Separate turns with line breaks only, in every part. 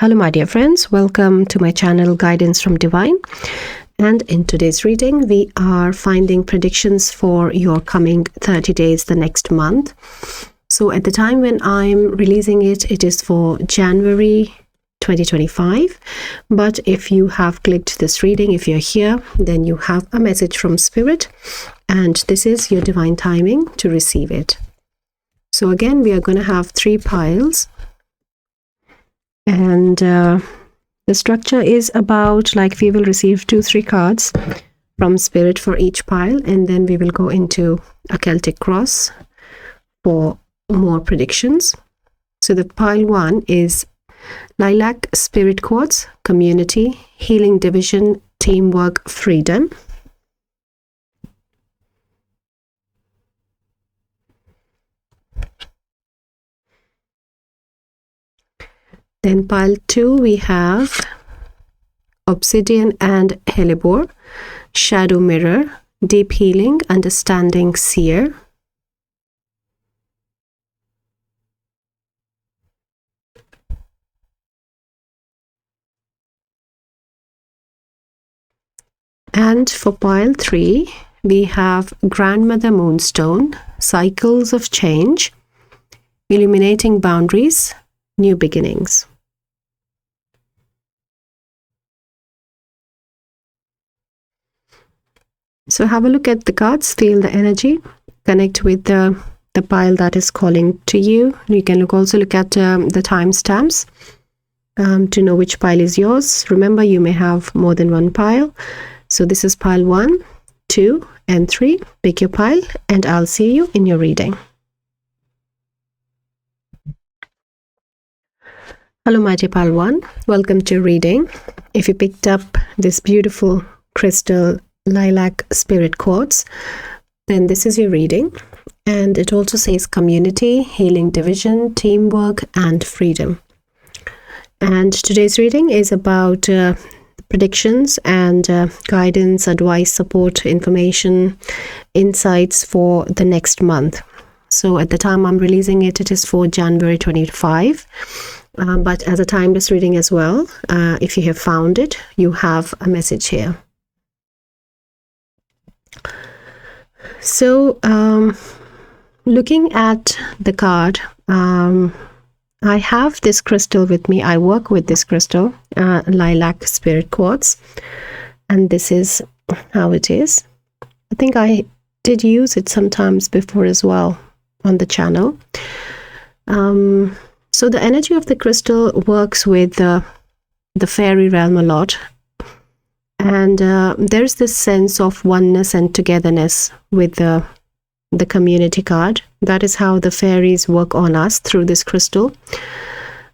Hello my dear friends, welcome to my channel Guidance from Divine, and in today's reading we are finding predictions for your coming 30 days the next month. So at the time when I'm releasing it, it is for January 2025, but if you have clicked this reading, if you're here, then you have a message from Spirit and this is your divine timing to receive it. So again, we are going to have 3 piles. And the structure is about like we will receive 2-3 cards from Spirit for each pile, and then we will go into a Celtic cross for more predictions. So the pile 1 is Lilac Spirit Quartz, Community, Healing Division, Teamwork, Freedom. Then pile 2 we have Obsidian and Hellebore, Shadow Mirror, Deep Healing, Understanding, Seer. And for pile 3 we have Grandmother Moonstone, Cycles of Change, Illuminating Boundaries, New Beginnings. So have a look at the cards, feel the energy, connect with the pile that is calling to you. You can also look at the timestamps to know which pile is yours. Remember, you may have more than one pile. So this is pile 1, 2, and 3. Pick your pile and I'll see you in your reading. Hello my dear pile 1, welcome to reading. If you picked up this beautiful crystal Lilac Spirit Quartz, then this is your reading, and it also says community, healing division, teamwork, and freedom. And today's reading is about predictions and guidance, advice, support, information, insights for the next month. So at the time I'm releasing it, it is for January 25. But as a timeless reading as well, if you have found it, you have a message here. So looking at the card, I have this crystal with me. I work with this crystal, Lilac Spirit Quartz, and this is how it is. I think I did use it sometimes before as well on the channel. So the energy of the crystal works with the fairy realm a lot. And there's this sense of oneness and togetherness with the community card. That is how the fairies work on us through this crystal.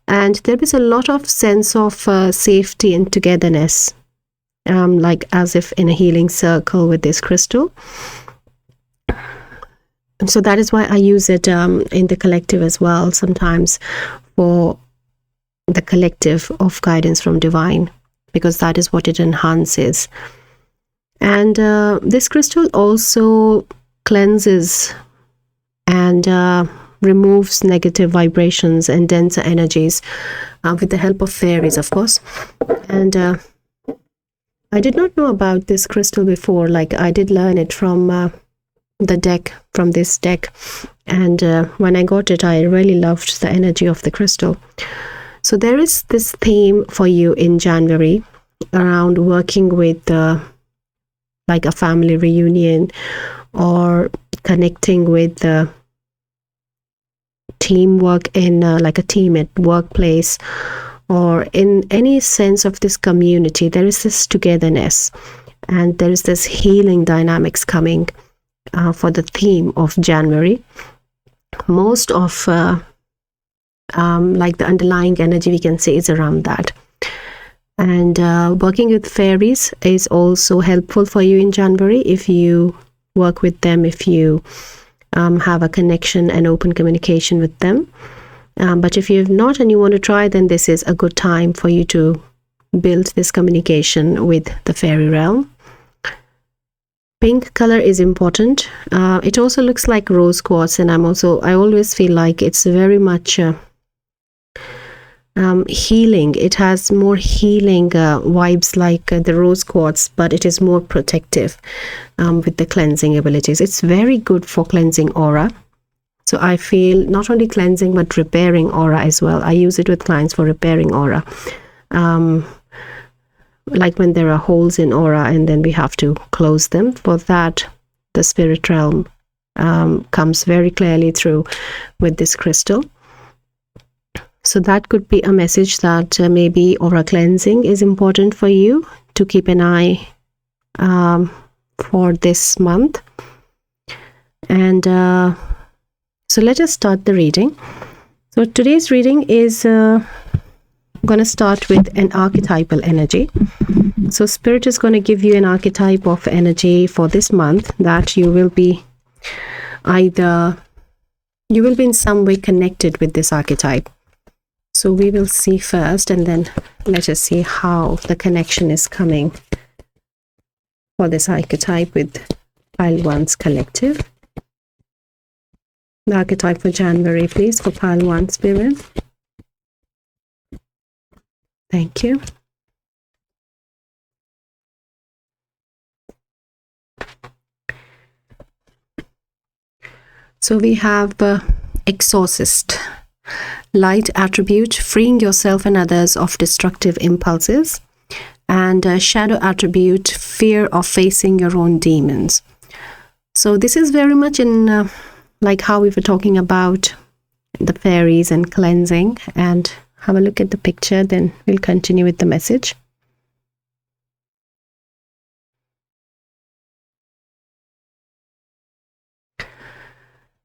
And there is a lot of sense of safety and togetherness, like as if in a healing circle with this crystal. And so that is why I use it in the collective as well, sometimes for the collective of Guidance from Divine, because that is what it enhances. And this crystal also cleanses and removes negative vibrations and denser energies with the help of fairies, of course. And I did not know about this crystal before. Like, I did learn it from the deck, from this deck, and when I got it, I really loved the energy of the crystal. So there is this theme for you in January around working with like a family reunion, or connecting with the teamwork in like a team at workplace, or in any sense of this community. There is this togetherness and there is this healing dynamics coming for the theme of January. Most of like the underlying energy, we can say, is around that. And working with fairies is also helpful for you in January if you work with them, if you have a connection and open communication with them. But if you have not and you want to try, then this is a good time for you to build this communication with the fairy realm. Pink color is important. It also looks like rose quartz, and I always feel like it's very much healing. It has more healing vibes, like the rose quartz, but it is more protective with the cleansing abilities. It's very good for cleansing aura. So I feel not only cleansing but repairing aura as well. I use it with clients for repairing aura. Like when there are holes in aura and then we have to close them. For that, the spirit realm comes very clearly through with this crystal. So that could be a message that maybe aura cleansing is important for you to keep an eye for this month. And so let us start the reading. So today's reading is going to start with an archetypal energy. So Spirit is going to give you an archetype of energy for this month that you will be in some way connected with this archetype. So we will see first, and then let us see how the connection is coming for this archetype with Pile 1's collective. The archetype for January, please, for Pile 1 Spirit. Thank you. So we have Exorcist. Light attribute, freeing yourself and others of destructive impulses. And shadow attribute, fear of facing your own demons. So this is very much in like how we were talking about the fairies and cleansing. And have a look at the picture, then we'll continue with the message.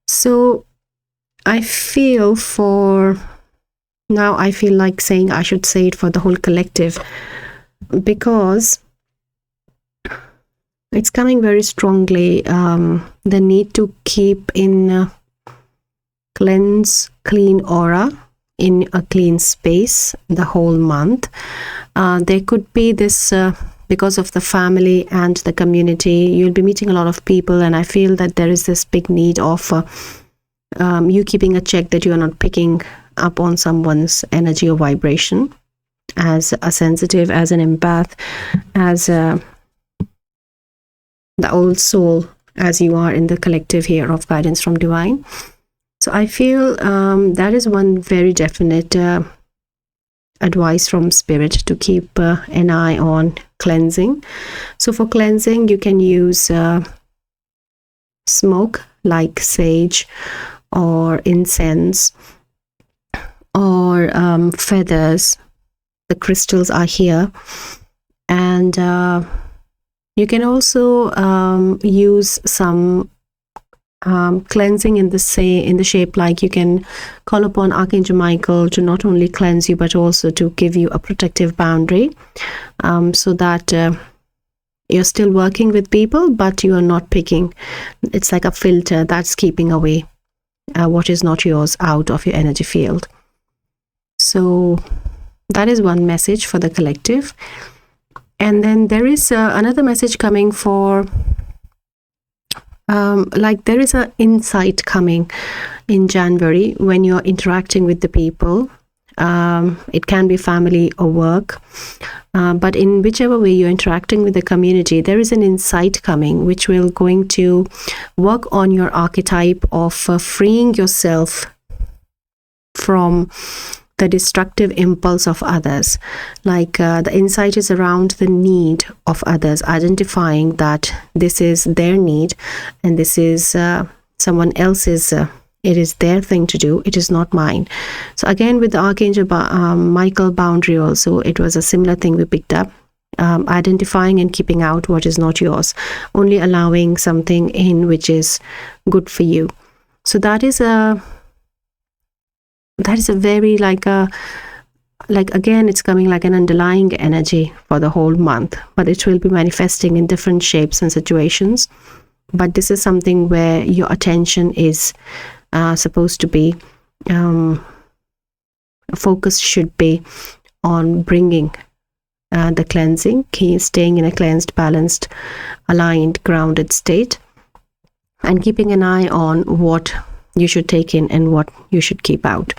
So I feel like saying I should say it for the whole collective, because it's coming very strongly, the need to keep in clean aura in a clean space the whole month. There could be this because of the family and the community, you'll be meeting a lot of people, and I feel that there is this big need of you keeping a check that you are not picking up on someone's energy or vibration. As a sensitive, as an empath, as the old soul, as you are in the collective here of Guidance from Divine. So I feel that is one very definite advice from Spirit, to keep an eye on cleansing. So for cleansing, you can use smoke like sage or incense or feathers. The crystals are here. And you can also use some cleansing in the shape, like you can call upon Archangel Michael to not only cleanse you but also to give you a protective boundary, so that you're still working with people but you are not picking. It's like a filter that's keeping away what is not yours out of your energy field. So that is one message for the collective. And then there is another message coming for like there is an insight coming in January when you're interacting with the people. It can be family or work, but in whichever way you're interacting with the community, there is an insight coming which will going to work on your archetype of freeing yourself from the destructive impulse of others. Like the insight is around the need of others, identifying that this is their need and this is someone else's, it is their thing to do, it is not mine. So again, with the Archangel Michael boundary also, it was a similar thing we picked up. Identifying and keeping out what is not yours, only allowing something in which is good for you. So that is a very like again, it's coming like an underlying energy for the whole month, but it will be manifesting in different shapes and situations. But this is something where your attention is supposed to be, focus should be on bringing the cleansing, staying in a cleansed, balanced, aligned, grounded state, and keeping an eye on what you should take in and what you should keep out.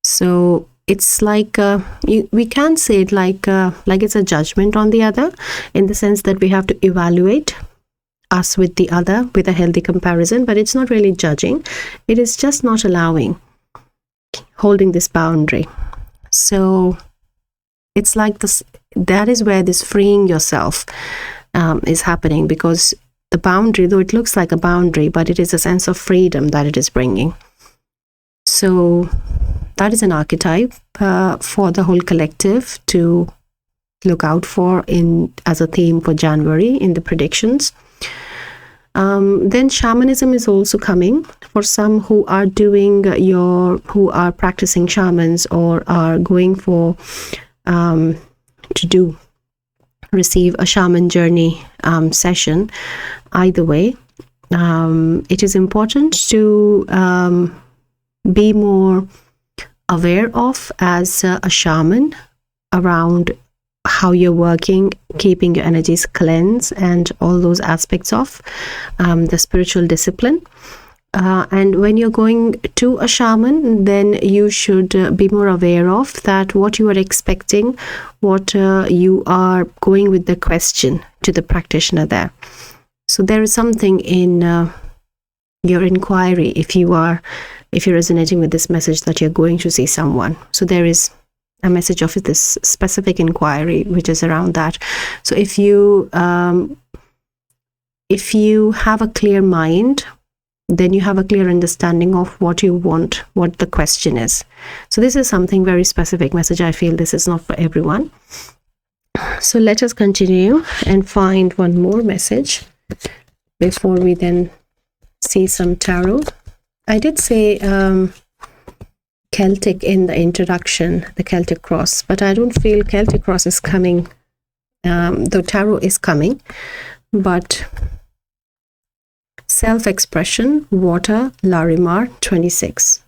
So it's like we can say it like it's a judgment on the other, in the sense that we have to evaluate us with the other with a healthy comparison, but it's not really judging. It is just not allowing, holding this boundary. So it's like this, that is where this freeing yourself is happening, because the boundary, though it looks like a boundary, but it is a sense of freedom that it is bringing. So that is an archetype for the whole collective to look out for in as a theme for January in the predictions. Then shamanism is also coming for some who are doing who are practicing shamans, or are going for to receive a shaman journey session. Either way, it is important to be more aware of, as a shaman, around how you're working, keeping your energies cleansed, and all those aspects of the spiritual discipline. And when you're going to a shaman, then you should be more aware of that, what you are expecting, what you are going with the question to the practitioner there. So there is something in your inquiry, if you're resonating with this message that you're going to see someone. So there is a message of this specific inquiry which is around that. So if you have a clear mind, then you have a clear understanding of what you want, what the question is. So this is something very specific message. I feel this is not for everyone. So let us continue and find one more message before we then see some tarot. I did say Celtic in the introduction, the Celtic cross, but I don't feel Celtic cross is coming, though tarot is coming, but self-expression, water, Larimar 26.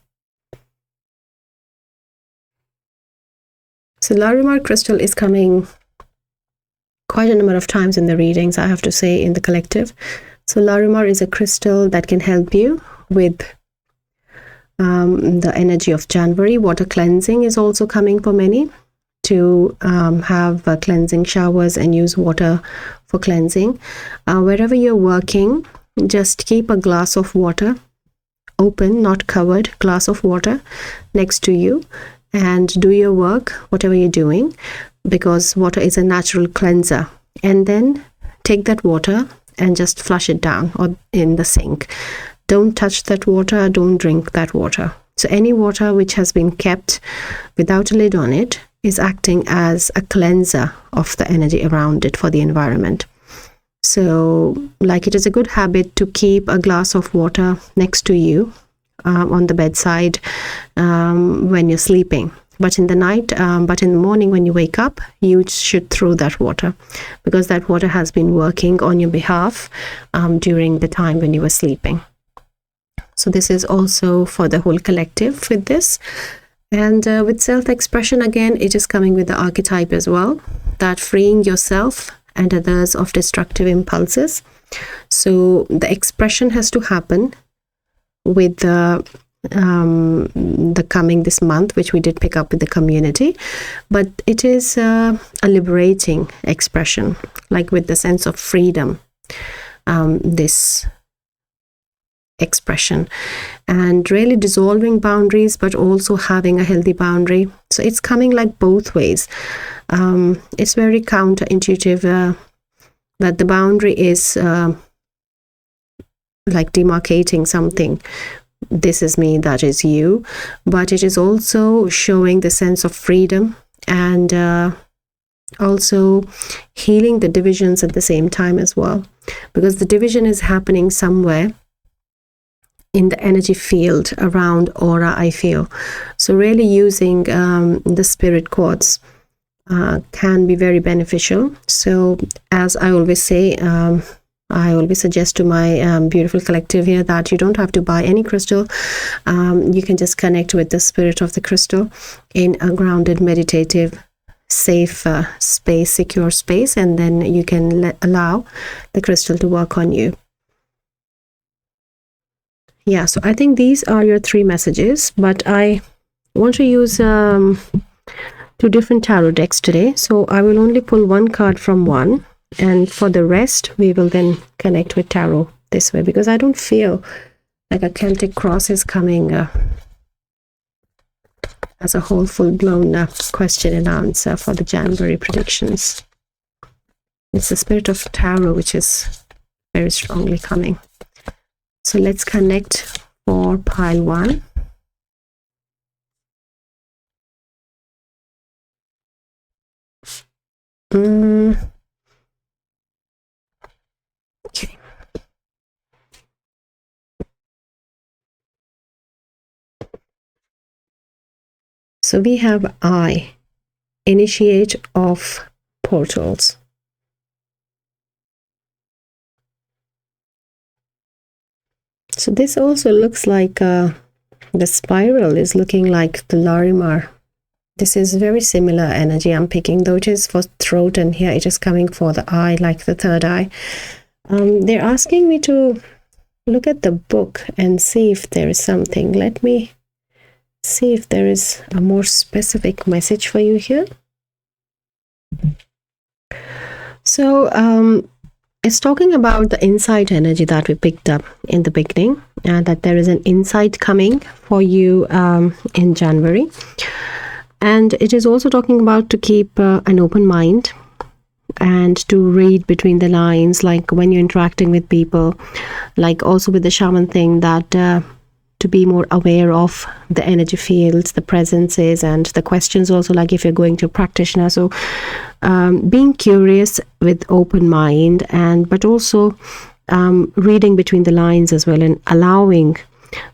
So Larimar crystal is coming quite a number of times in the readings, I have to say, in the collective. So Larimar is a crystal that can help you with the energy of January. Water cleansing is also coming for many, to have cleansing showers and use water for cleansing. Wherever you're working, just keep a glass of water open, not covered, glass of water next to you, and do your work, whatever you're doing, because water is a natural cleanser. And then take that water and just flush it down or in the sink. Don't touch that water, don't drink that water. So any water which has been kept without a lid on it is acting as a cleanser of the energy around it for the environment. So like, it is a good habit to keep a glass of water next to you on the bedside when you're sleeping. But in the night, but in the morning when you wake up, you should throw that water, because that water has been working on your behalf during the time when you were sleeping. So this is also for the whole collective with this. And with self-expression, again, it is coming with the archetype as well, that freeing yourself and others of destructive impulses. So the expression has to happen with the coming this month, which we did pick up with the community, but it is a liberating expression, like with the sense of freedom, this expression, and really dissolving boundaries, but also having a healthy boundary. So it's coming like both ways. It's very counterintuitive that the boundary is like demarcating something. This is me, that is you, but it is also showing the sense of freedom and also healing the divisions at the same time as well, because the division is happening somewhere in the energy field around aura, I feel. So really using the spirit quartz can be very beneficial. So as I always say, I always suggest to my beautiful collective here that you don't have to buy any crystal. You can just connect with the spirit of the crystal in a grounded, meditative, safe space, secure space, and then you can allow the crystal to work on you. Yeah, so I think these are your 3 messages, but I want to use 2 different tarot decks today, so I will only pull one card from one, and for the rest we will then connect with tarot this way, because I don't feel like a Celtic cross is coming as a whole full-blown question and answer for the January predictions. It's the spirit of tarot which is very strongly coming. So let's connect for pile 1. Okay. So we have I, initiate of portals. So this also looks like the spiral is looking like the Larimar. This is very similar energy I'm picking, though it is for throat, and here it is coming for the eye, like the third eye. They're asking me to look at the book and see if there is something. Let me see if there is a more specific message for you here. So it's talking about the insight energy that we picked up in the beginning, and that there is an insight coming for you in January. And it is also talking about to keep an open mind and to read between the lines, like when you're interacting with people, like also with the shaman thing, that to be more aware of the energy fields, the presences, and the questions also, like if you're going to a practitioner. So being curious with open mind, and but also reading between the lines as well, and allowing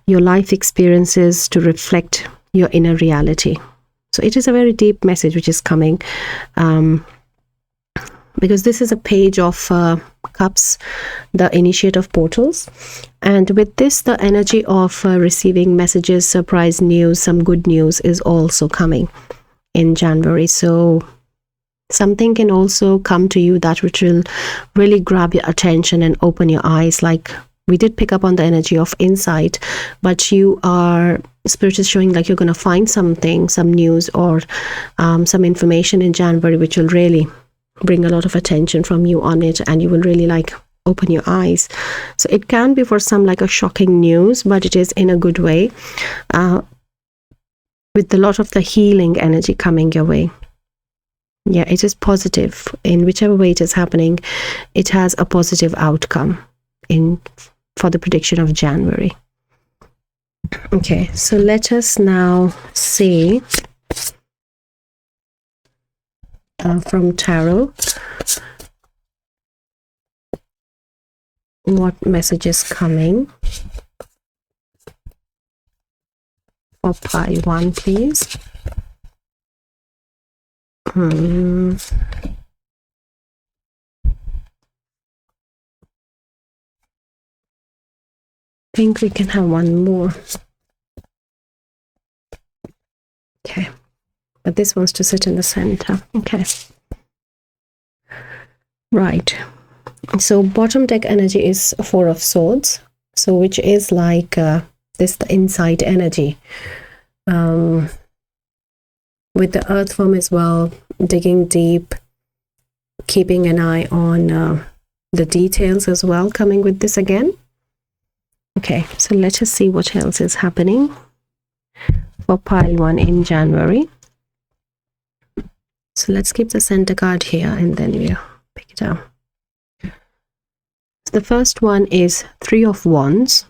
your life experiences to reflect your inner reality. So it is a very deep message which is coming, because this is a page of cups, the initiate of portals. And with this, the energy of receiving messages, surprise news, some good news is also coming in January. So something can also come to you that which will really grab your attention and open your eyes. Like we did pick up on the energy of insight, but you are, Spirit is showing like you're going to find something, some news or some information in January which will really bring a lot of attention from you on it, and you will really like open your eyes. So it can be for some like a shocking news, but it is in a good way, with a lot of the healing energy coming your way. Yeah, it is positive. In whichever way it is happening, it has a positive outcome for the prediction of January. Okay, so let us now see from tarot what message is coming for pile 1, please. I think we can have one more. Okay, but this wants to sit in the center. Okay, right. So bottom deck energy is 4 of Swords, so which is like this, the insight energy, with the earth form as well, digging deep, keeping an eye on the details as well, coming with this again. Okay, so let us see what else is happening for pile 1 in January. So let's keep the center card here and then we'll pick it up. So the first one is 3 of Wands.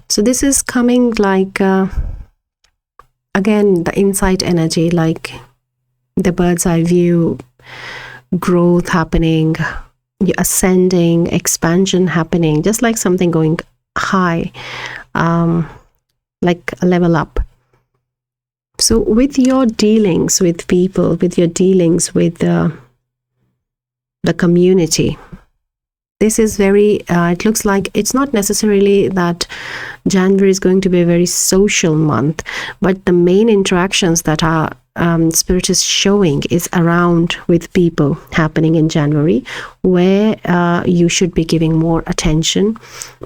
So this is coming like, again, the insight energy, like the bird's eye view, growth happening, ascending, expansion happening, just like something going high, like a level up. So with your dealings with people, with your dealings with the community, this is very, it looks like it's not necessarily that January is going to be a very social month, but the main interactions that are Spirit is showing is around with people happening in January, where you should be giving more attention,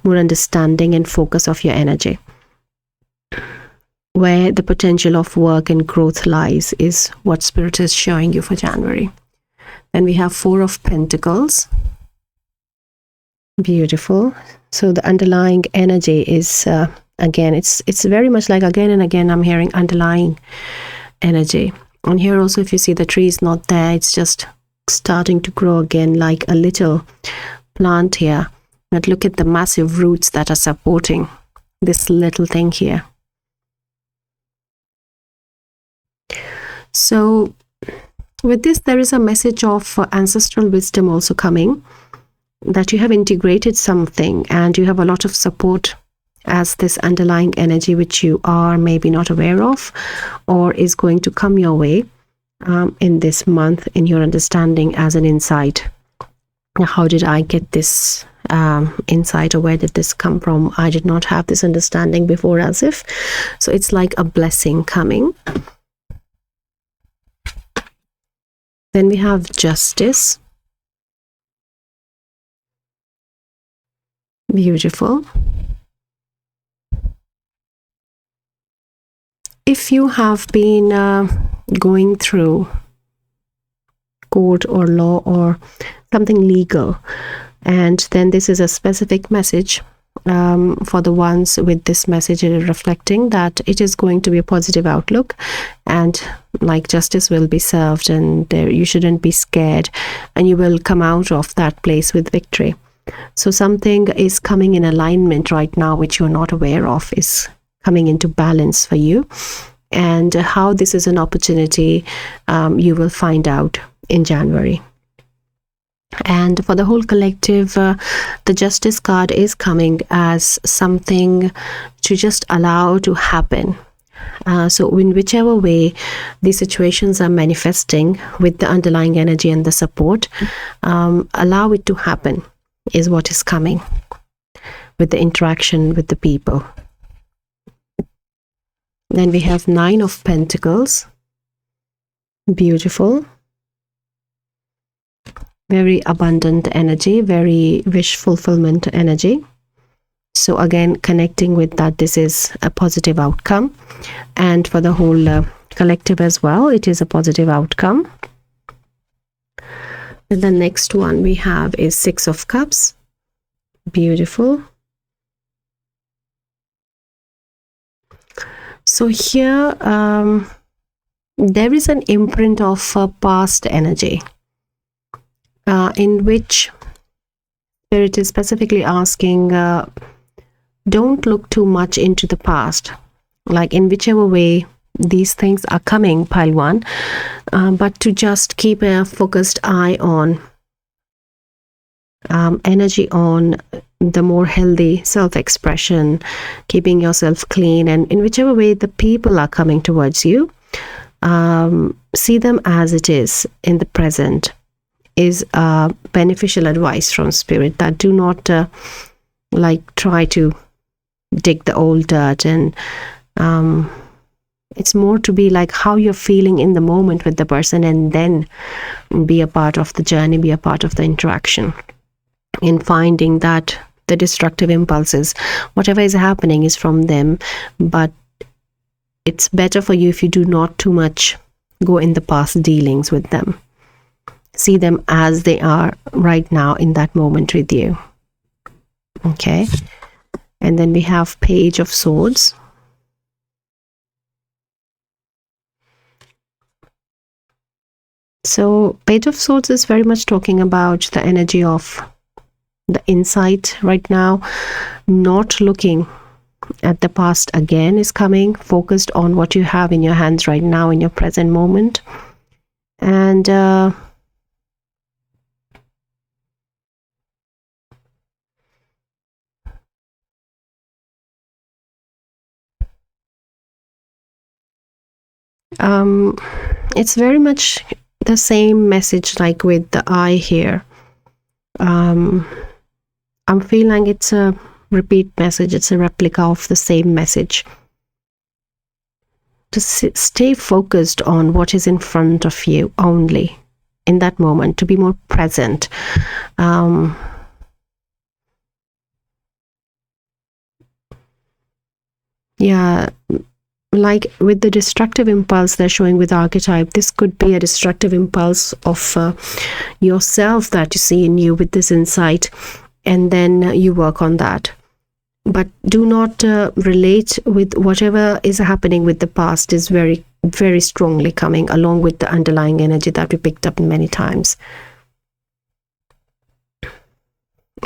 more understanding and focus of your energy. Where the potential of work and growth lies is what Spirit is showing you for January. Then we have Four of Pentacles. Beautiful. So the underlying energy is again, it's very much like again and again I'm hearing underlying energy. And here also, if you see the tree is not there, it's just starting to grow again like a little plant here. But look at the massive roots that are supporting this little thing here. So with this, there is a message of ancestral wisdom also coming, that you have integrated something and you have a lot of support as this underlying energy, which you are maybe not aware of or is going to come your way in this month in your understanding as an insight. How did I get this insight, or where did this come from? I did not have this understanding before, as if. So it's like a blessing coming. Then we have Justice. Beautiful. If you have been going through court or law or something legal, and then this is a specific message for the ones with this message, reflecting that it is going to be a positive outlook, and like justice will be served, and there you shouldn't be scared, and you will come out of that place with victory. So something is coming in alignment right now which you're not aware of, is coming into balance for you, and how this is an opportunity you will find out in January. And for the whole collective, the Justice card is coming as something to just allow to happen. So in whichever way these situations are manifesting with the underlying energy and the support, allow it to happen is what is coming with the interaction with the people. Then we have Nine of Pentacles. Beautiful. Very abundant energy, very wish fulfillment energy. So again, connecting with that, this is a positive outcome. And for the whole collective as well, it is a positive outcome. And the next one we have is Six of Cups. Beautiful. So here, there is an imprint of past energy, in which Spirit is specifically asking, don't look too much into the past, like in whichever way these things are coming, pile one, but to just keep a focused eye on energy on the more healthy self-expression, keeping yourself clean, and in whichever way the people are coming towards you, see them as it is in the present, is beneficial advice from Spirit, that do not like try to dig the old dirt, and it's more to be like how you're feeling in the moment with the person, and then be a part of the journey, be a part of the interaction, in finding that the destructive impulses, whatever is happening, is from them, but it's better for you if you do not too much go in the past dealings with them. See them as they are right now in that moment with you. Okay. And then we have Page of Swords. So Page of Swords is very much talking about the energy of the insight right now, not looking at the past again is coming, focused on what you have in your hands right now in your present moment. And it's very much the same message like with the eye here. I'm feeling it's a repeat message, it's a replica of the same message. to stay focused on what is in front of you only in that moment, to be more present. Yeah, like with the destructive impulse they're showing with archetype, this could be a destructive impulse of yourself that you see in you with this insight, and then you work on that. But do not relate with whatever is happening with the past is very, very strongly coming along with the underlying energy that we picked up many times.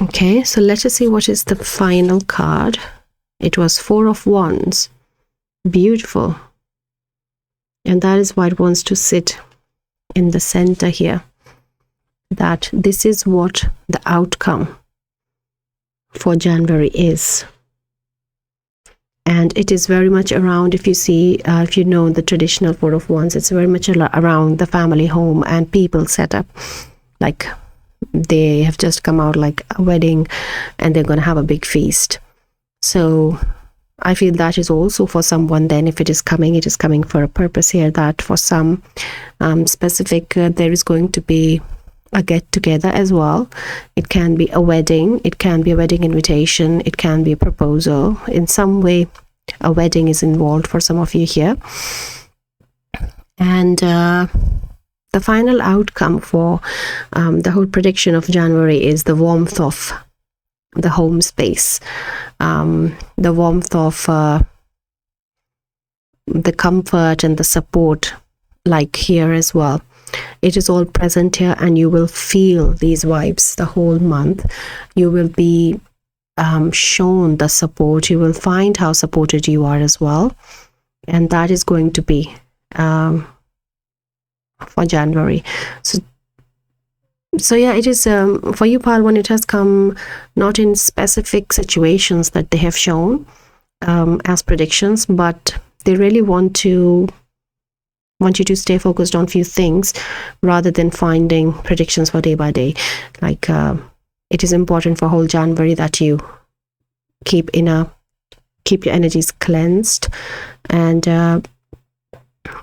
Okay, so let us see what is the final card. It was Four of Wands. Beautiful. And that is why it wants to sit in the center here. That this is what the outcome for January is. And it is very much around, if you see, if you know the traditional Four of Wands, it's very much around the family home and people setup. Like they have just come out like a wedding and they're going to have a big feast. So I feel that is also for someone, then if it is coming for a purpose here, that for some specific, there is going to be a get together as well. It can be a wedding, it can be a wedding invitation, it can be a proposal. In some way, a wedding is involved for some of you here. And the final outcome for the whole prediction of January is the warmth of the home space, the warmth of the comfort and the support, like here as well. It is all present here, and you will feel these vibes the whole month. You will be shown the support. You will find how supported you are as well, and that is going to be for January. So yeah, it is for you, Pile 1. It has come not in specific situations that they have shown as predictions, but they really want you to stay focused on few things rather than finding predictions for day by day. Like it is important for whole January that you keep your energies cleansed, and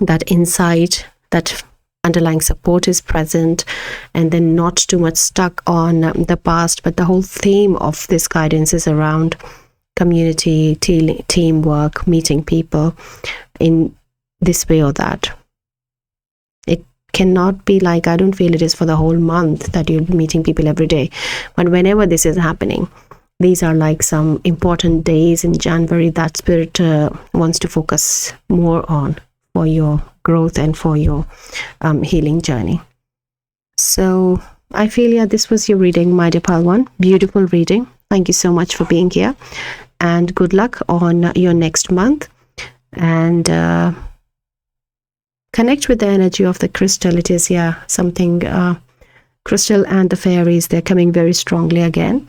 that insight, that underlying support is present, and then not too much stuck on the past. But the whole theme of this guidance is around community, teamwork, meeting people in this way or that. It cannot be like, I don't feel it is for the whole month that you'll be meeting people every day, but whenever this is happening, these are like some important days in January that Spirit wants to focus more on for your growth and for your healing journey. So I feel, yeah, this was your reading, my dear Pile 1. Beautiful reading. Thank you so much for being here, and good luck on your next month. And connect with the energy of the crystal. It is, yeah, something, crystal and the fairies, they're coming very strongly again.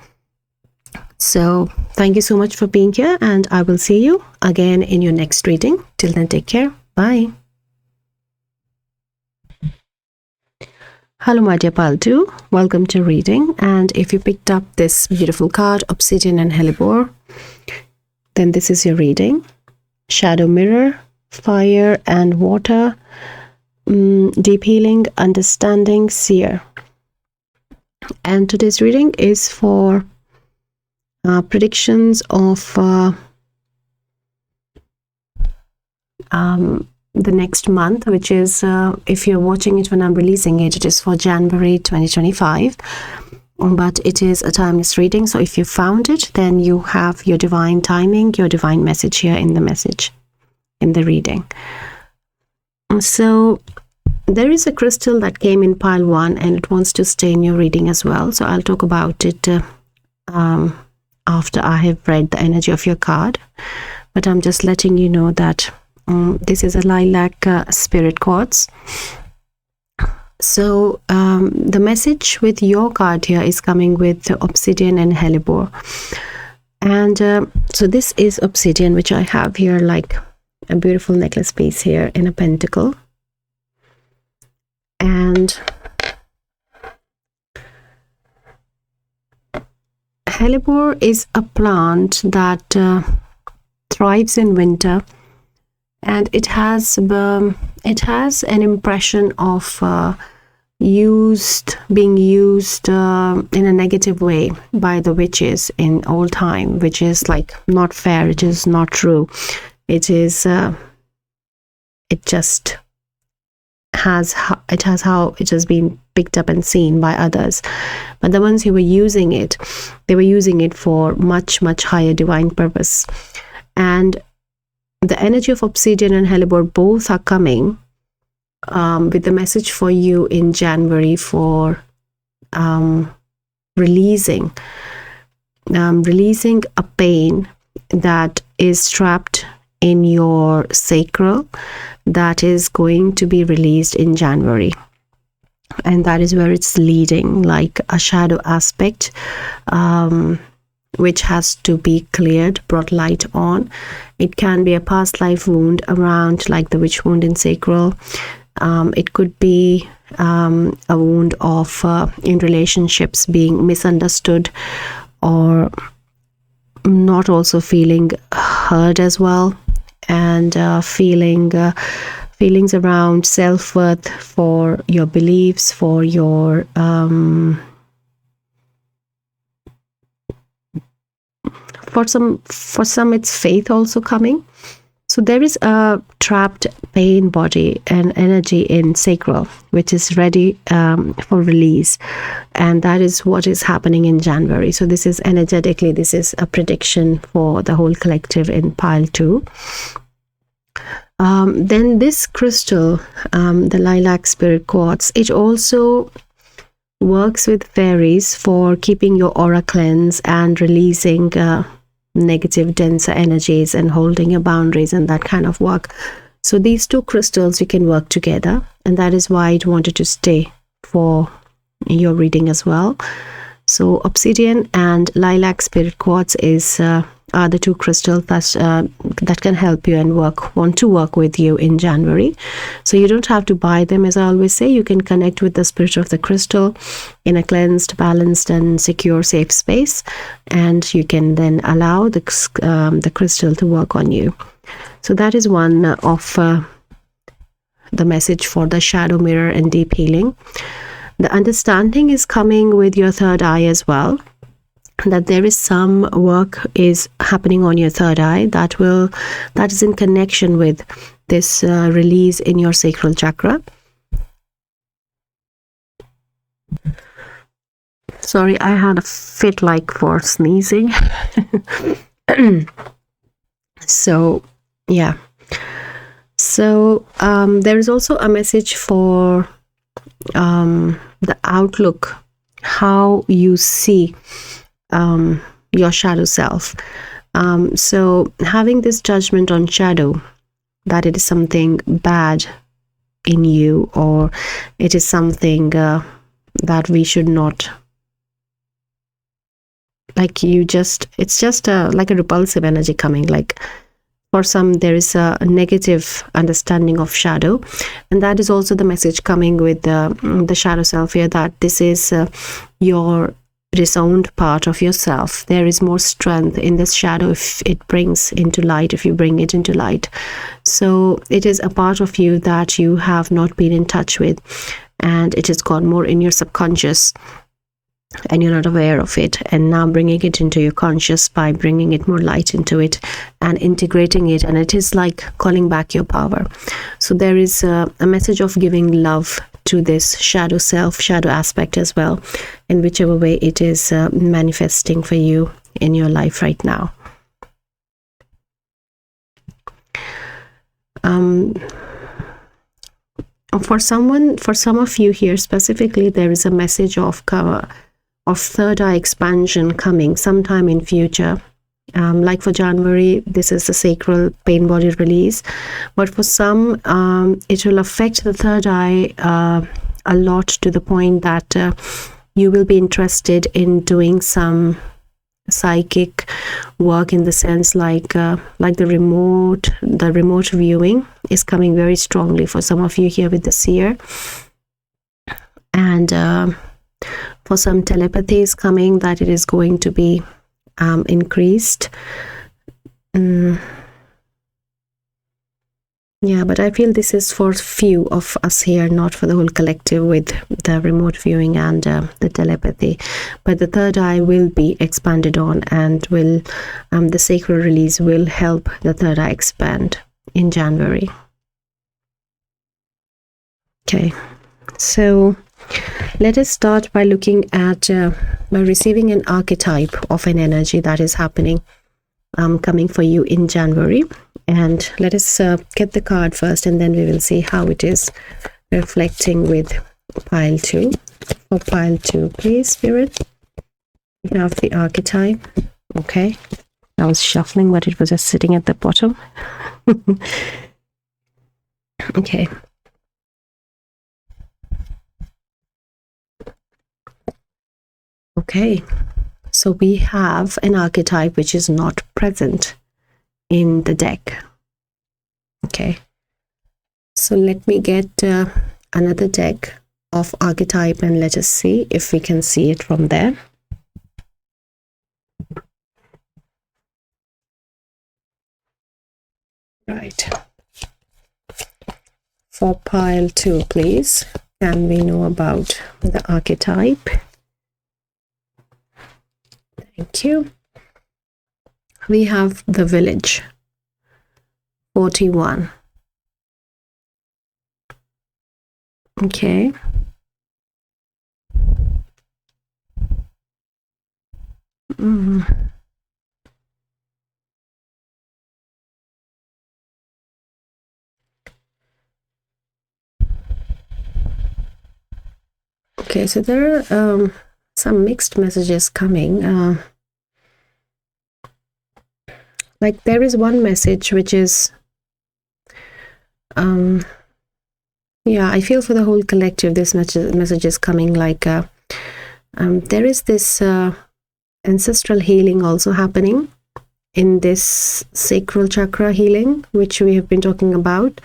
So thank you so much for being here, and I will see you again in your next reading. Till then, take care. Bye. Hello, my dear Pile 2. Welcome to reading. And if you picked up this beautiful card, Obsidian and Hellebore, then this is your reading. Shadow Mirror, Fire and Water, Deep Healing, Understanding, Seer. And today's reading is for predictions of the next month, which is, if you're watching it when I'm releasing it, it is for January 2025, but it is a timeless reading. So if you found it, then you have your divine timing, your divine message here in the reading. So there is a crystal that came in Pile 1, and it wants to stay in your reading as well. So I'll talk about it after I have read the energy of your card, but I'm just letting you know that this is a lilac spirit quartz. So the message with your card here is coming with Obsidian and Hellebore. And so this is Obsidian, which I have here, like a beautiful necklace piece here in a pentacle. And Hellebore is a plant that thrives in winter and it has an impression of being used in a negative way by the witches in old time, which is like not fair, it is not true. It is it just has how it has been picked up and seen by others. But the ones who were using it, they were using it for much, much higher divine purpose. And the energy of obsidian and hellebore both are coming with the message for you in January for releasing a pain that is trapped in your sacral, that is going to be released in January. And that is where it's leading, like a shadow aspect, which has to be cleared, brought light on. It can be a past life wound around, like the witch wound in sacral. It could be a wound of in relationships being misunderstood, or not also feeling heard as well, and feelings around self-worth, for your beliefs, for your for some it's faith also coming. So there is a trapped pain body and energy in sacral, which is ready for release. And that is what is happening in January. So this is energetically, this is a prediction for the whole collective in pile 2. Then this crystal, the lilac spirit quartz, it also works with fairies for keeping your aura cleansed and releasing negative, denser energies and holding your boundaries and that kind of work. So these two crystals, you can work together, and that is why I wanted to stay for your reading as well. So obsidian and lilac spirit quartz are the two crystals that can help you and want to work with you in January. So you don't have to buy them, as I always say. You can connect with the spirit of the crystal in a cleansed, balanced and secure, safe space, and you can then allow the crystal to work on you. So that is one of the message for the shadow mirror and deep healing. The understanding is coming with your third eye as well, that there is some work is happening on your third eye that is in connection with this release in your sacral chakra. Sorry, I had a fit like for sneezing. So yeah, so there is also a message for the outlook, how you see your shadow self. So having this judgment on shadow, that it is something bad in you, or it is something that we should not, like it's just like a repulsive energy coming. Like for some, there is a negative understanding of shadow, and that is also the message coming with the shadow self here, that this is your disowned part of yourself. There is more strength in this shadow if it brings into light, if you bring it into light. So it is a part of you that you have not been in touch with, and it has gone more in your subconscious, and you're not aware of it, and now bringing it into your conscious by bringing it more light into it and integrating it, and it is like calling back your power. So there is a message of giving love to this shadow self, shadow aspect as well, in whichever way it is manifesting for you in your life right now. For some of you here specifically, there is a message of third eye expansion coming sometime in future. Like for January, this is the sacral pain body release, but for some it will affect the third eye a lot, to the point that you will be interested in doing some psychic work, in the sense like the remote viewing is coming very strongly for some of you here with the seer, and for some telepathy is coming, that it is going to be increased. Yeah, but I feel this is for few of us here, not for the whole collective with the remote viewing and the telepathy. But the third eye will be expanded on, and will the sacral release will help the third eye expand in January. Okay, so let us start by looking at by receiving an archetype of an energy that is happening, coming for you in January. And let us get the card first, and then we will see how it is reflecting with pile 2. For pile 2, please, Spirit. You have the archetype. Okay. I was shuffling, but it was just sitting at the bottom. Okay. Okay. So we have an archetype which is not present in the deck. Okay, so let me get another deck of archetype, and let us see if we can see it from there. Right. For pile 2, please, can we know about the archetype? Thank you. We have the village, 41. Okay. Okay, so there are some mixed messages coming. Like there is one message which is, yeah, I feel for the whole collective, this message is coming like, there is this ancestral healing also happening in this sacral chakra healing, which we have been talking about.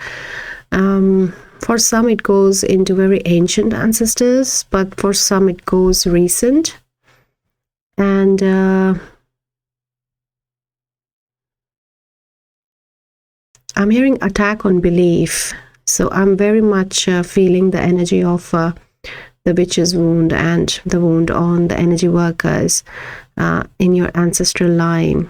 For some, it goes into very ancient ancestors, but for some, it goes recent. And I'm hearing attack on belief. So I'm very much feeling the energy of the witch's wound and the wound on the energy workers in your ancestral line.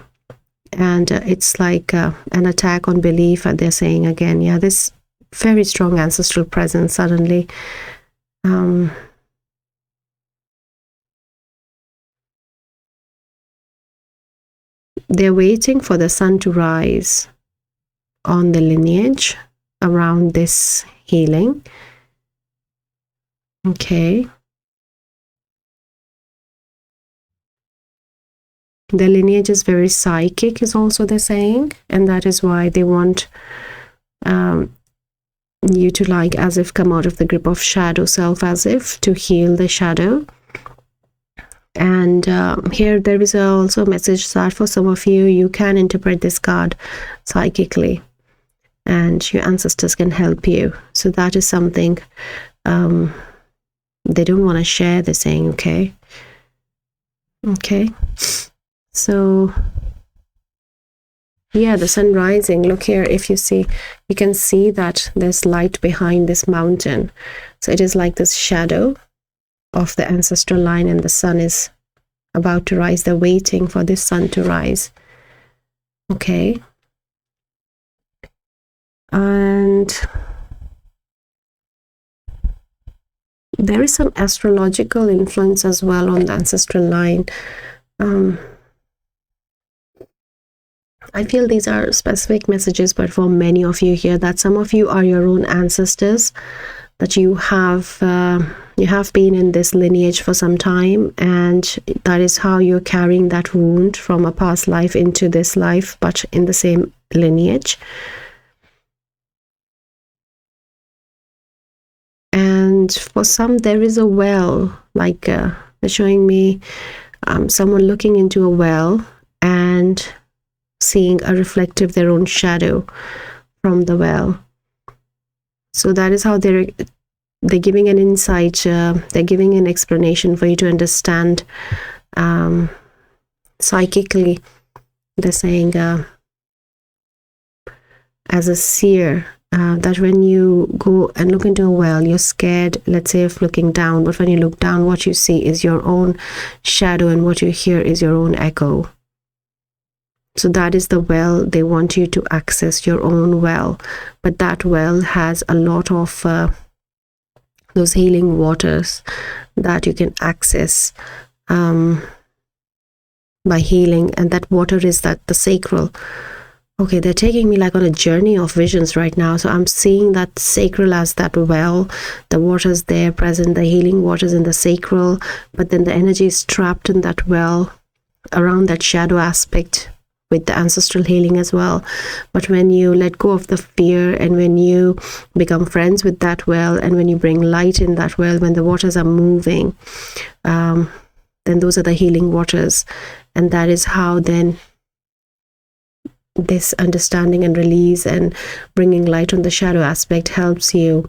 And it's like an attack on belief. And they're saying again, yeah, this very strong ancestral presence suddenly. They're waiting for the sun to rise on the lineage around this healing. Okay. The lineage is very psychic, is also the saying, and that is why they want you to, like, as if come out of the grip of shadow self, as if to heal the shadow. And here there is also a message that for some of you, you can interpret this card psychically, and your ancestors can help you. So that is something they don't want to share, they're saying. Okay, so yeah, the sun rising. Look here, if you see, you can see that there's light behind this mountain. So it is like this shadow of the ancestral line, and the sun is about to rise. They're waiting for this sun to rise. Okay. And there is some astrological influence as well on the ancestral line. I feel these are specific messages, but for many of you here, that some of you are your own ancestors, that you have been in this lineage for some time, and that is how you're carrying that wound from a past life into this life, but in the same lineage. And for some, there is a well, like they're showing me someone looking into a well and seeing a reflective, their own shadow from the well. So that is how they're giving an insight, they're giving an explanation for you to understand psychically. They're saying, as a seer, that when you go and look into a well, you're scared, let's say, of looking down, but when you look down, what you see is your own shadow, and what you hear is your own echo. So that is the well. They want you to access your own well, but that well has a lot of those healing waters that you can access by healing, and that water is that the sacral. Okay, they're taking me like on a journey of visions right now. So I'm seeing that sacral as that well, the waters there present, the healing waters in the sacral, but then the energy is trapped in that well around that shadow aspect with the ancestral healing as well. But when you let go of the fear, and when you become friends with that well, and when you bring light in that well, when the waters are moving, then those are the healing waters. And that is how then this understanding and release and bringing light on the shadow aspect helps you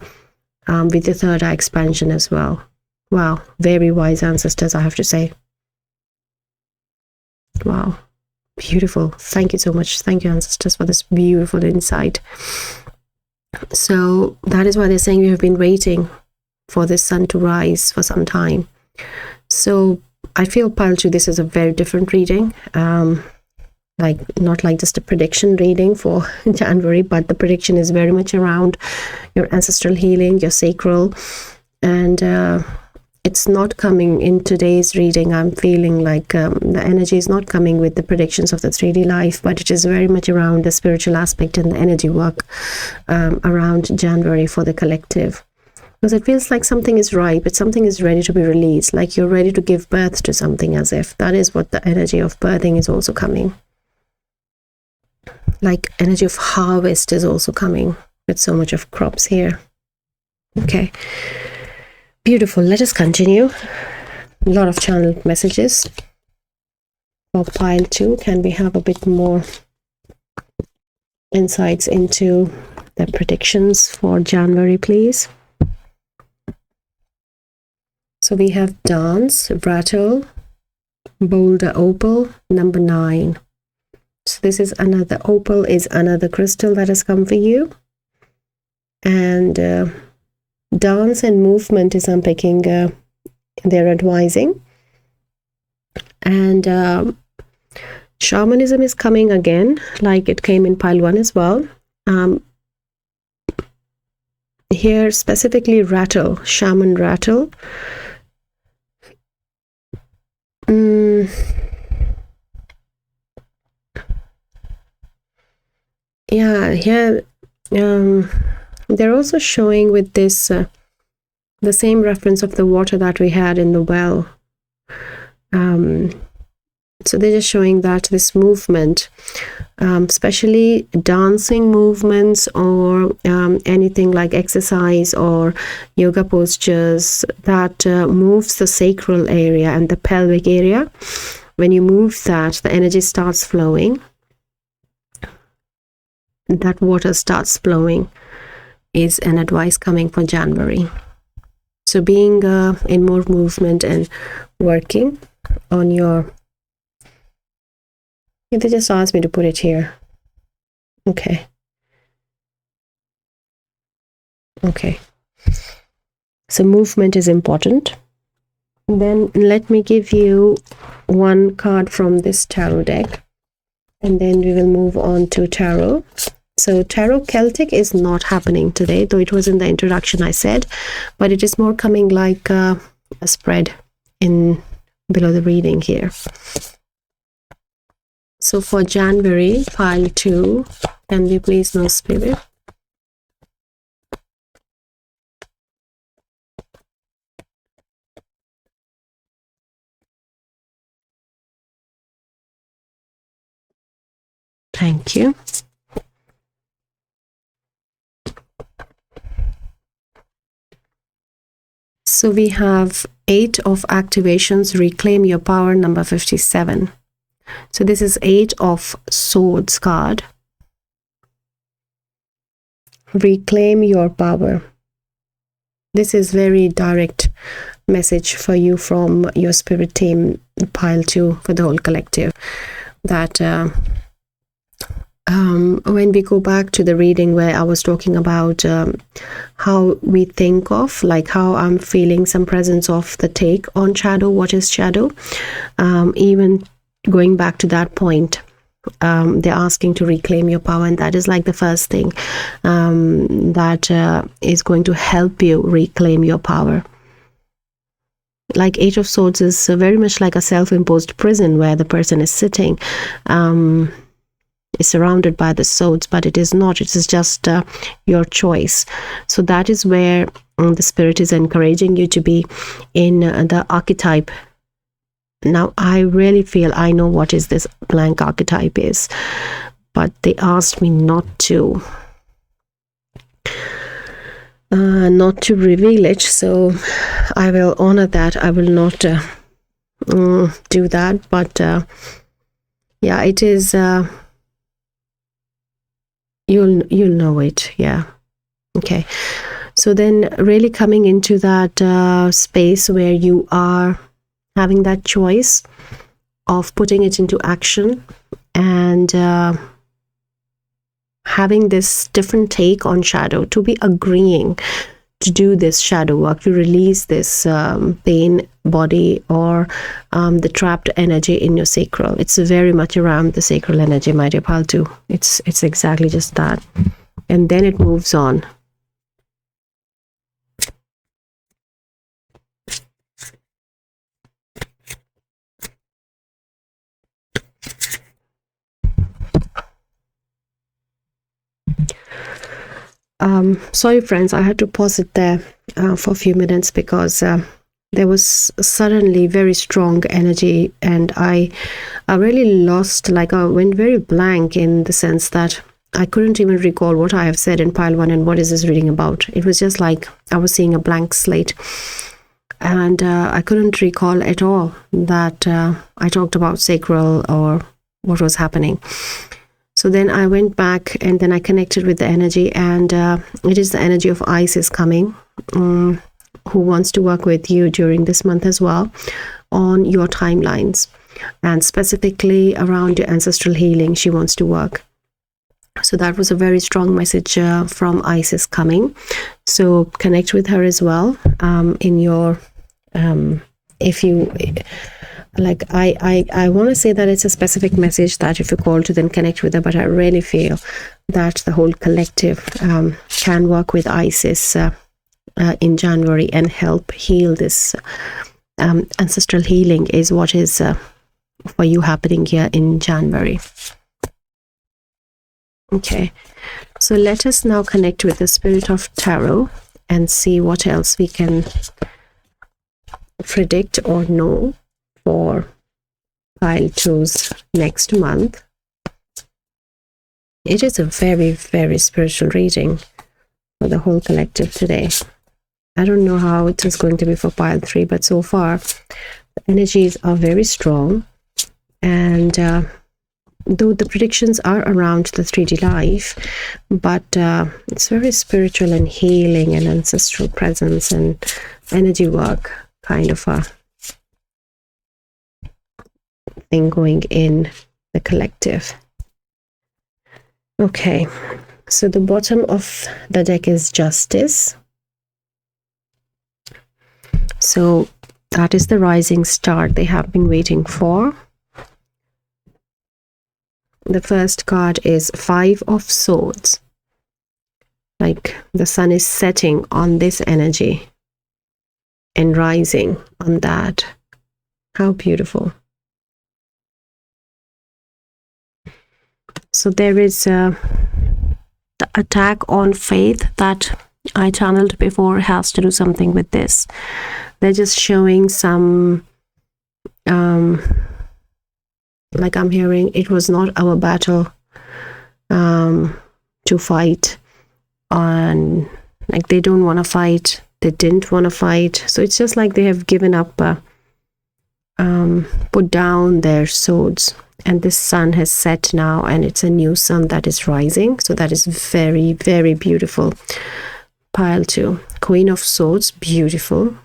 with your third eye expansion as well. Wow, very wise ancestors, I have to say. Wow, beautiful. Thank you so much. Thank you, ancestors, for this beautiful insight. So that is why they're saying you have been waiting for this sun to rise for some time. So I feel, Pile 2, this is a very different reading. Not like just a prediction reading for January, but the prediction is very much around your ancestral healing, your sacral, and it's not coming in today's reading. I'm feeling like the energy is not coming with the predictions of the 3D life, but it is very much around the spiritual aspect and the energy work around January for the collective. Because it feels like something is ripe, but something is ready to be released, like you're ready to give birth to something, as if that is what the energy of birthing is also coming. Like energy of harvest is also coming with so much of crops here. Okay, beautiful. Let us continue. A lot of channeled messages for Pile 2. Can we have a bit more insights into the predictions for January, please? So we have Dance, Rattle, Boulder Opal, number 9. So this is another, opal is another crystal that has come for you. And dance and movement is, I'm picking, they're advising. And shamanism is coming again, like it came in Pile 1 as well. Here specifically rattle, shaman rattle. Yeah, here they're also showing with this the same reference of the water that we had in the well. So they're just showing that this movement, especially dancing movements or anything like exercise or yoga postures that moves the sacral area and the pelvic area. When you move that, the energy starts flowing. That water starts flowing is an advice coming for January. So being in more movement and working on your, they just asked me to put it here. Okay. So movement is important. Then let me give you one card from this tarot deck, and then we will move on to tarot. So Tarot Celtic is not happening today, though it was in the introduction I said, but it is more coming like a spread in below the reading here. So for January, Pile 2, can we please know Spirit? Thank you. So we have 8 of activations, reclaim your power, number 57. So this is 8 of swords card. Reclaim your power. This is very direct message for you from your spirit team, Pile 2, for the whole collective. That when we go back to the reading where I was talking about how we think of, like how I'm feeling some presence of the take on shadow, what is shadow, even going back to that point, they're asking to reclaim your power, and that is like the first thing that is going to help you reclaim your power. Like Eight of Swords is very much like a self-imposed prison where the person is sitting, is surrounded by the swords, but it is not. It is just your choice. So that is where the spirit is encouraging you to be in the archetype. Now, I really feel I know what is this blank archetype is, but they asked me not to reveal it. So I will honor that. I will not do that. But yeah, it is. You'll know it. Yeah. Okay. So then, really coming into that space where you are having that choice of putting it into action and having this different take on shadow, to be agreeing to do this shadow work, to release this pain body or the trapped energy in your sacral. It's very much around the sacral energy, my dear Paltu. It's exactly just that. And then it moves on. Sorry friends, I had to pause it there for a few minutes because there was suddenly very strong energy, and I really lost, like I went very blank in the sense that I couldn't even recall what I have said in pile 1 and what is this reading about. It was just like I was seeing a blank slate, and I couldn't recall at all that I talked about sacral or what was happening. So then I went back and then I connected with the energy, and it is the energy of Isis coming, who wants to work with you during this month as well on your timelines, and specifically around your ancestral healing. She wants to work. So that was a very strong message from Isis coming. So connect with her as well in your, if you... Like I want to say that it's a specific message that if you call to, then connect with her, but I really feel that the whole collective can work with Isis in January and help heal this. Ancestral healing is what is for you happening here in January. Okay, so let us now connect with the spirit of tarot and see what else we can predict or know for pile 2's next month. It is a very, very spiritual reading for the whole collective today. I don't know how it is going to be for pile 3, but so far the energies are very strong, and though the predictions are around the 3D life, but it's very spiritual and healing and ancestral presence and energy work kind of a thing going in the collective. Okay, so the bottom of the deck is Justice. So that is the rising star they have been waiting for. The first card is 5 of Swords. Like the sun is setting on this energy and rising on that. How beautiful. So there is the attack on faith that I channeled before has to do something with this. They're just showing some, like I'm hearing, it was not our battle to fight on, like they don't want to fight, they didn't want to fight. So it's just like they have given up, put down their swords. And this sun has set now, and it's a new sun that is rising. So that is very, very beautiful. Pile 2, Queen of Swords, beautiful.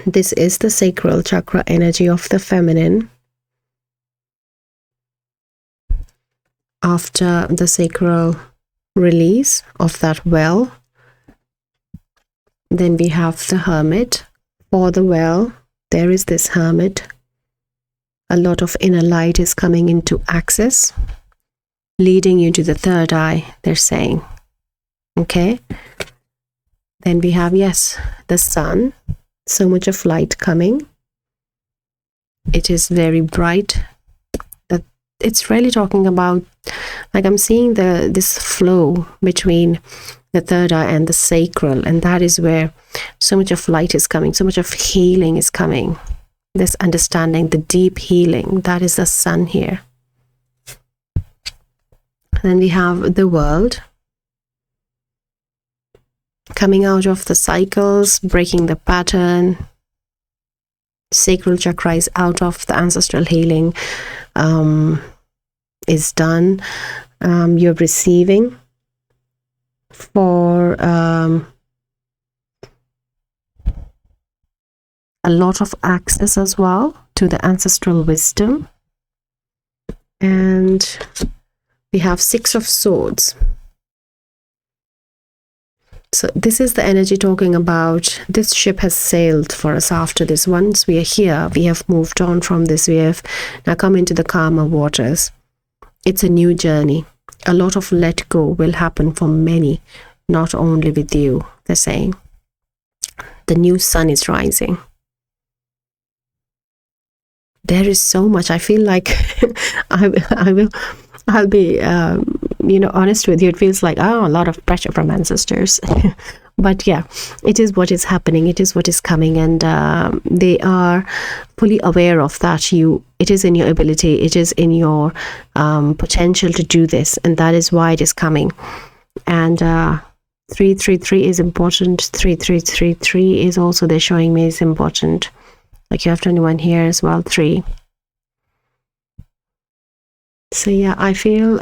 This is the sacral chakra energy of the feminine. after the sacral release of that well. Then we have the Hermit. For the well, there is this Hermit. A lot of inner light is coming into access, leading you to the third eye, they're saying. Okay. Then we have, yes, the Sun. So much of light coming. It is very bright. It's really talking about, like, I'm seeing this flow between the third eye and the sacral, and that is where so much of light is coming, so much of healing is coming. This understanding, the deep healing, that is the Sun here. Then we have the World, coming out of the cycles, breaking the pattern. Sacral chakra is out of the ancestral healing, is done. You're receiving for a lot of access as well to the ancestral wisdom. And we have Six of Swords. So this is the energy talking about this ship has sailed for us after this. Once we are here, we have moved on from this. We have now come into the calmer waters. It's a new journey. A lot of let go will happen for many, not only with you, they're saying. The new sun is rising. There is so much. I feel like I'll be honest with you. It feels like, a lot of pressure from ancestors. But yeah, it is what is happening. It is what is coming. And they are fully aware of that. It is in your ability. It is in your potential to do this. And that is why it is coming. And 333 is important. 3333 is also, they're showing me, is important. Like you have 21 here as well, 3. So yeah, I feel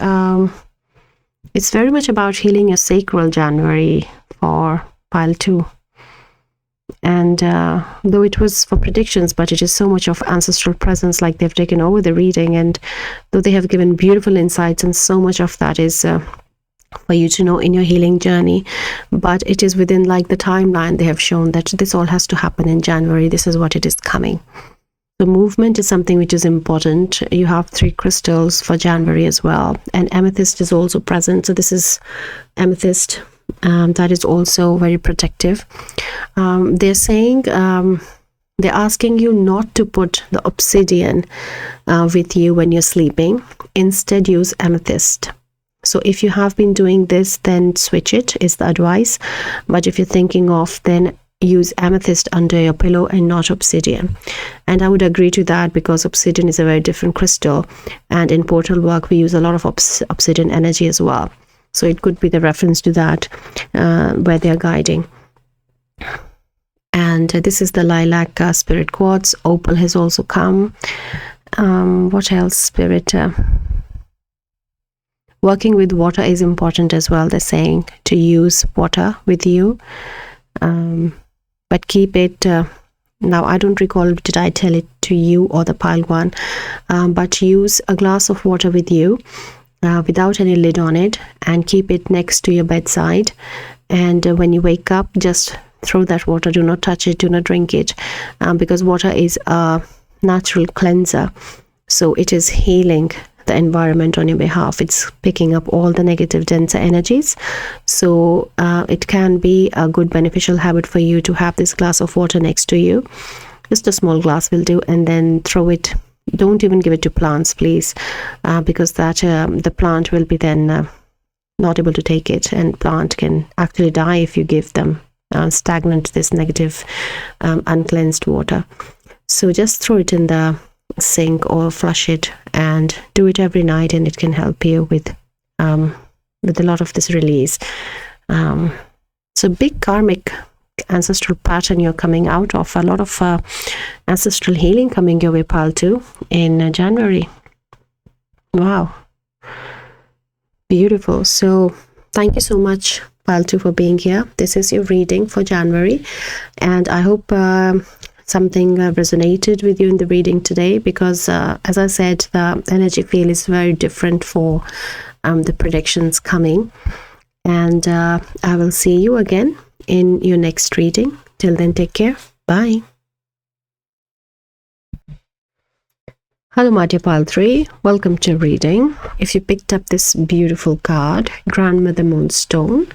it's very much about healing your sacral January for pile 2. And though it was for predictions, but it is so much of ancestral presence, like they've taken over the reading. And though they have given beautiful insights, and so much of that is for you to know in your healing journey, but it is within like the timeline. They have shown that this all has to happen in January. This is what it is coming. The movement is something which is important. You have 3 crystals for January as well, and amethyst is also present. So this is amethyst, that is also very protective. They're saying, they're asking you not to put the obsidian with you when you're sleeping. Instead, use amethyst. So if you have been doing this, then switch it, is the advice. But if you're thinking of, then use amethyst under your pillow and not obsidian. And I would agree to that, because obsidian is a very different crystal, and in portal work we use a lot of obsidian energy as well. So it could be the reference to that, where they are guiding. And this is the lilac spirit quartz. Opal has also come. What else, spirit? Working with water is important as well. They're saying to use water with you. But keep it, now I don't recall, did I tell it to you or the pile 1, but use a glass of water with you without any lid on it, and keep it next to your bedside. And when you wake up, just throw that water. Do not touch it, do not drink it, because water is a natural cleanser. So it is healing the environment on your behalf. It's picking up all the negative denser energies. So it can be a good beneficial habit for you to have this glass of water next to you. Just a small glass will do, and then throw it. Don't even give it to plants, please, because that the plant will be then not able to take it, and plant can actually die if you give them stagnant, this negative uncleansed water. So just throw it in the sink or flush it, and do it every night, and it can help you with a lot of this release. So big karmic ancestral pattern you're coming out of. A lot of ancestral healing coming your way, pile 2, in January. Wow, beautiful. So thank you so much, pile 2, for being here. This is your reading for January, and I hope something resonated with you in the reading today, because as I said, the energy field is very different for the predictions coming. And I will see you again in your next reading. Till then, take care. Bye. Hello, my dear pile 3. Welcome to reading. If you picked up this beautiful card, Grandmother Moonstone,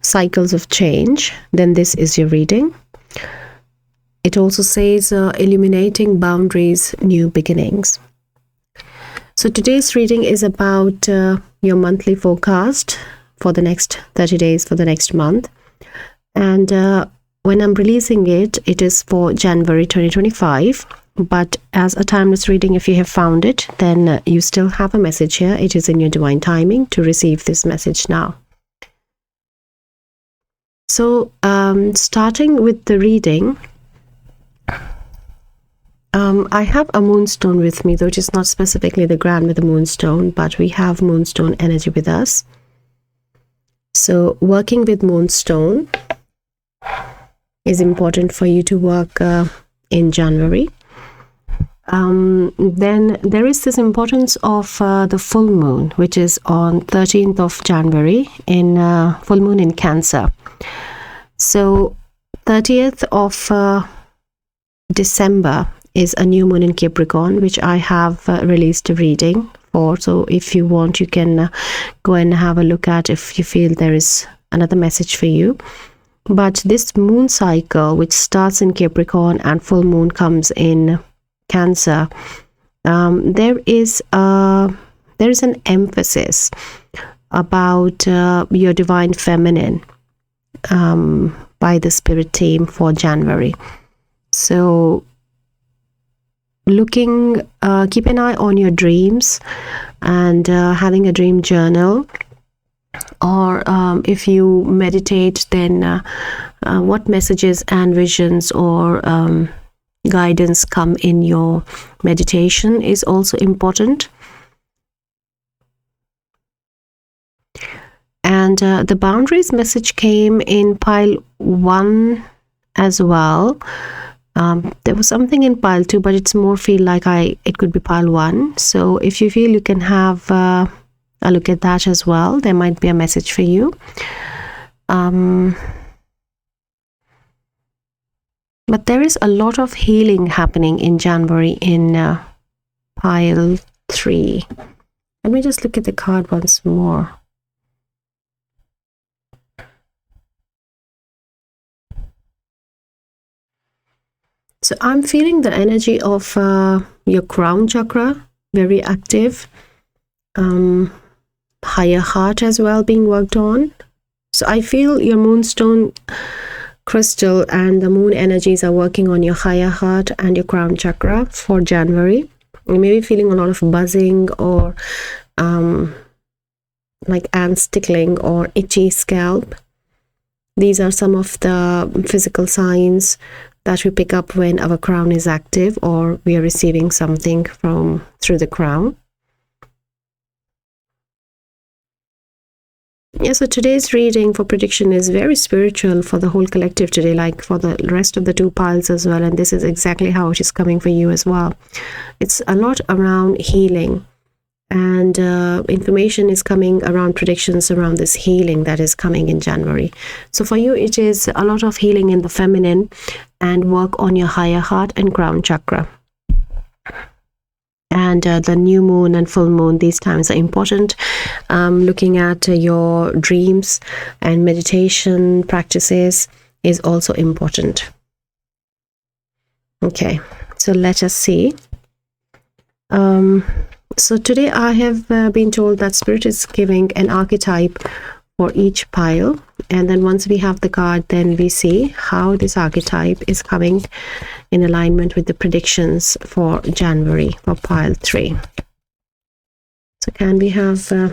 Cycles of Change, then this is your reading. It also says Illuminating Boundaries, New Beginnings. So today's reading is about your monthly forecast for the next 30 days for the next month. And when I'm releasing it, it is for January 2025. But as a timeless reading, if you have found it, then you still have a message here. It is in your divine timing to receive this message now. So starting with the reading, I have a moonstone with me, though it is not specifically the Grandmother Moonstone, but we have moonstone energy with us. So working with moonstone is important for you to work in January. Then there is this importance of the full moon, which is on 13th of January in full moon in Cancer. So 30th of December is a new moon in Capricorn, which I have released a reading for. So if you want, you can go and have a look at if you feel there is another message for you. But this moon cycle, which starts in Capricorn and full moon comes in Cancer, there is an emphasis about your divine feminine by the spirit team for January. So keep an eye on your dreams and having a dream journal, or if you meditate, then what messages and visions or guidance come in your meditation is also important. And the boundaries message came in pile 1 as well. There was something in pile 2, but it's more feel like it could be pile 1. So if you feel, you can have a look at that as well. There might be a message for you. But there is a lot of healing happening in January in pile 3. Let me just look at the card once more. So I'm feeling the energy of your crown chakra, very active. Higher heart as well being worked on. So I feel your moonstone crystal and the moon energies are working on your higher heart and your crown chakra for January. You may be feeling a lot of buzzing or like ants tickling or itchy scalp. These are some of the physical signs that we pick up when our crown is active or we are receiving something through the crown. Yeah, so today's reading for prediction is very spiritual for the whole collective today, like for the rest of the 2 piles as well. And this is exactly how it is coming for you as well. It's a lot around healing, and information is coming around predictions around this healing that is coming in January. So for you, it is a lot of healing in the feminine and work on your higher heart and crown chakra. And the new moon and full moon, these times are important. Looking at your dreams and meditation practices is also important. Okay, so let us see. So today I have been told that Spirit is giving an archetype for each pile. And then once we have the card, then we see how this archetype is coming in alignment with the predictions for January for pile 3. So can we have the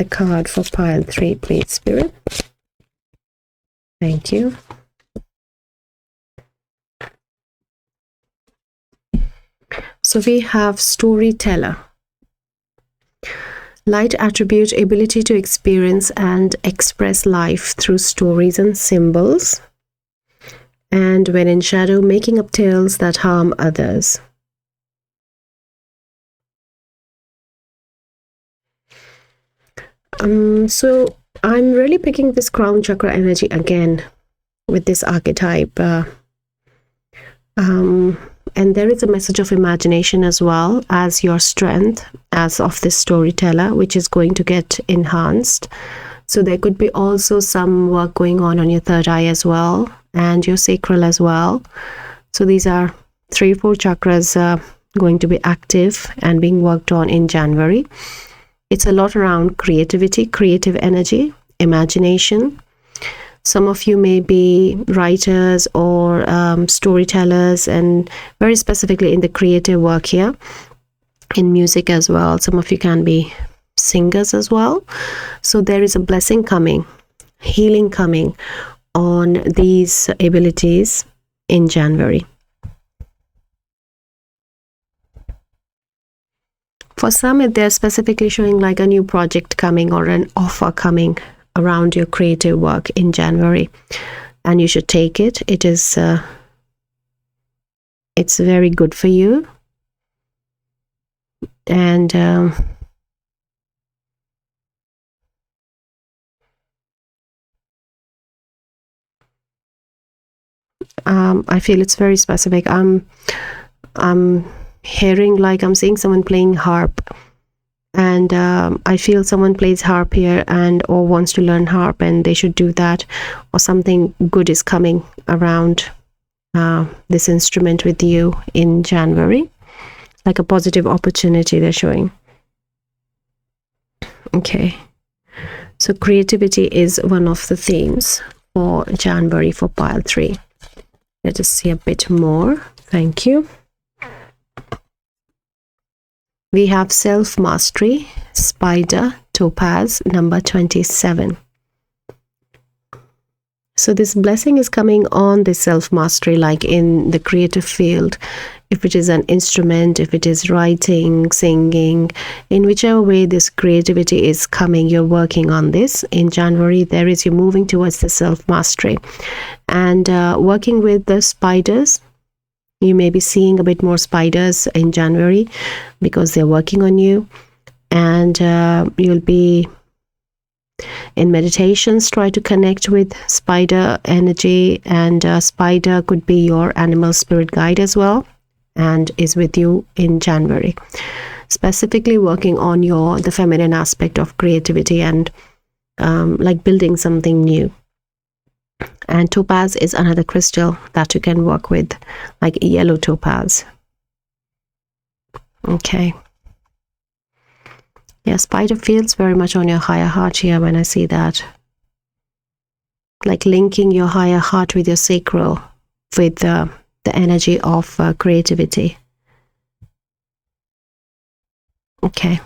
card for pile 3, please, Spirit? Thank you. So we have storyteller. Light attribute ability to experience and express life through stories and symbols. And when in shadow, making up tales that harm others. So I'm really picking this crown chakra energy again with this archetype. And there is a message of imagination as well as your strength as of this storyteller, which is going to get enhanced. So there could be also some work going on your third eye as well, and your sacral as well. So these are 3-4 chakras going to be active and being worked on in January. It's a lot around creativity, creative energy, imagination. Some of you may be writers or storytellers, and very specifically in the creative work here, in music as well. Some of you can be singers as well. So there is a blessing coming, healing coming on these abilities in January. For some, they're specifically showing like a new project coming or an offer coming around your creative work in January, and you should take it. It is it's very good for you. And I feel it's very specific. I'm hearing, like, I'm seeing someone playing harp, and I feel someone plays harp here and or wants to learn harp, and they should do that, or something good is coming around this instrument with you in January, like a positive opportunity they're showing. Okay, so creativity is one of the themes for January for pile 3. Let us see a bit more. Thank you. We have self-mastery, spider, topaz, number 27. So this blessing is coming on the self-mastery, like in the creative field. If it is an instrument, if it is writing, singing, in whichever way this creativity is coming, you're working on this. In January, there is, you're moving towards the self-mastery. And working with the spiders, you may be seeing a bit more spiders in January because they're working on you. And you'll be in meditations, try to connect with spider energy, and spider could be your animal spirit guide as well, and is with you in January, specifically working on the feminine aspect of creativity and like building something new. And topaz is another crystal that you can work with, like yellow topaz. Okay. Yeah, spider feels very much on your higher heart here when I see that. Like linking your higher heart with your sacral, with the energy of creativity. Okay.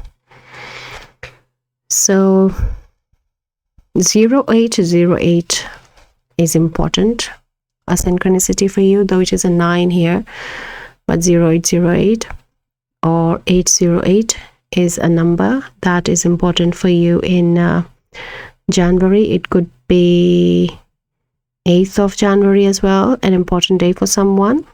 So 0808 is important, a synchronicity for you, though it is a 9 here, but 0808 or 808 is a number that is important for you in January. It could be 8th of January as well, an important day for someone.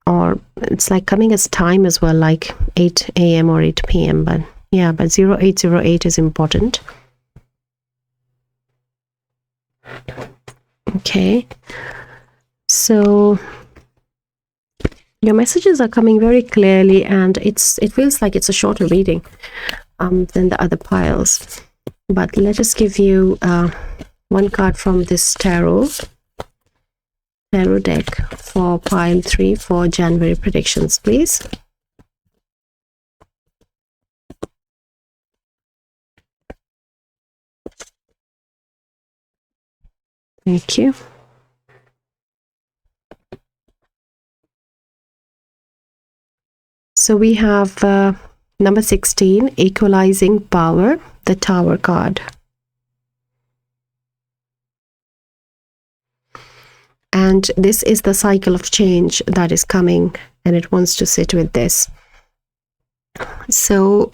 Or it's like coming as time as well, like 8 a.m. or 8 p.m. But yeah, but 0808 is important. Okay, so your messages are coming very clearly, and it feels like it's a shorter reading than the other piles. But let us give you one card from this tarot deck for pile 3 for January predictions, please. Thank you. So we have number 16, equalizing power, the Tower card. And this is the cycle of change that is coming, and it wants to sit with this. So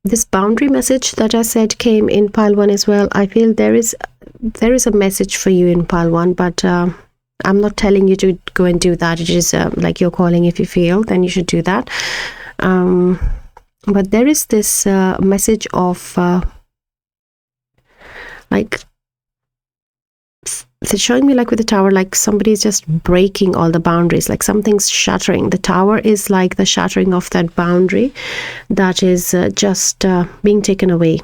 this boundary message that I said came in pile 1 as well. I feel there is a message for you in pile 1, but I'm not telling you to go and do that. It is like your calling. If you feel, then you should do that. But there is this message of like, it's showing me like with the tower, like somebody's just breaking all the boundaries, like something's shattering. The tower is like the shattering of that boundary that is just being taken away,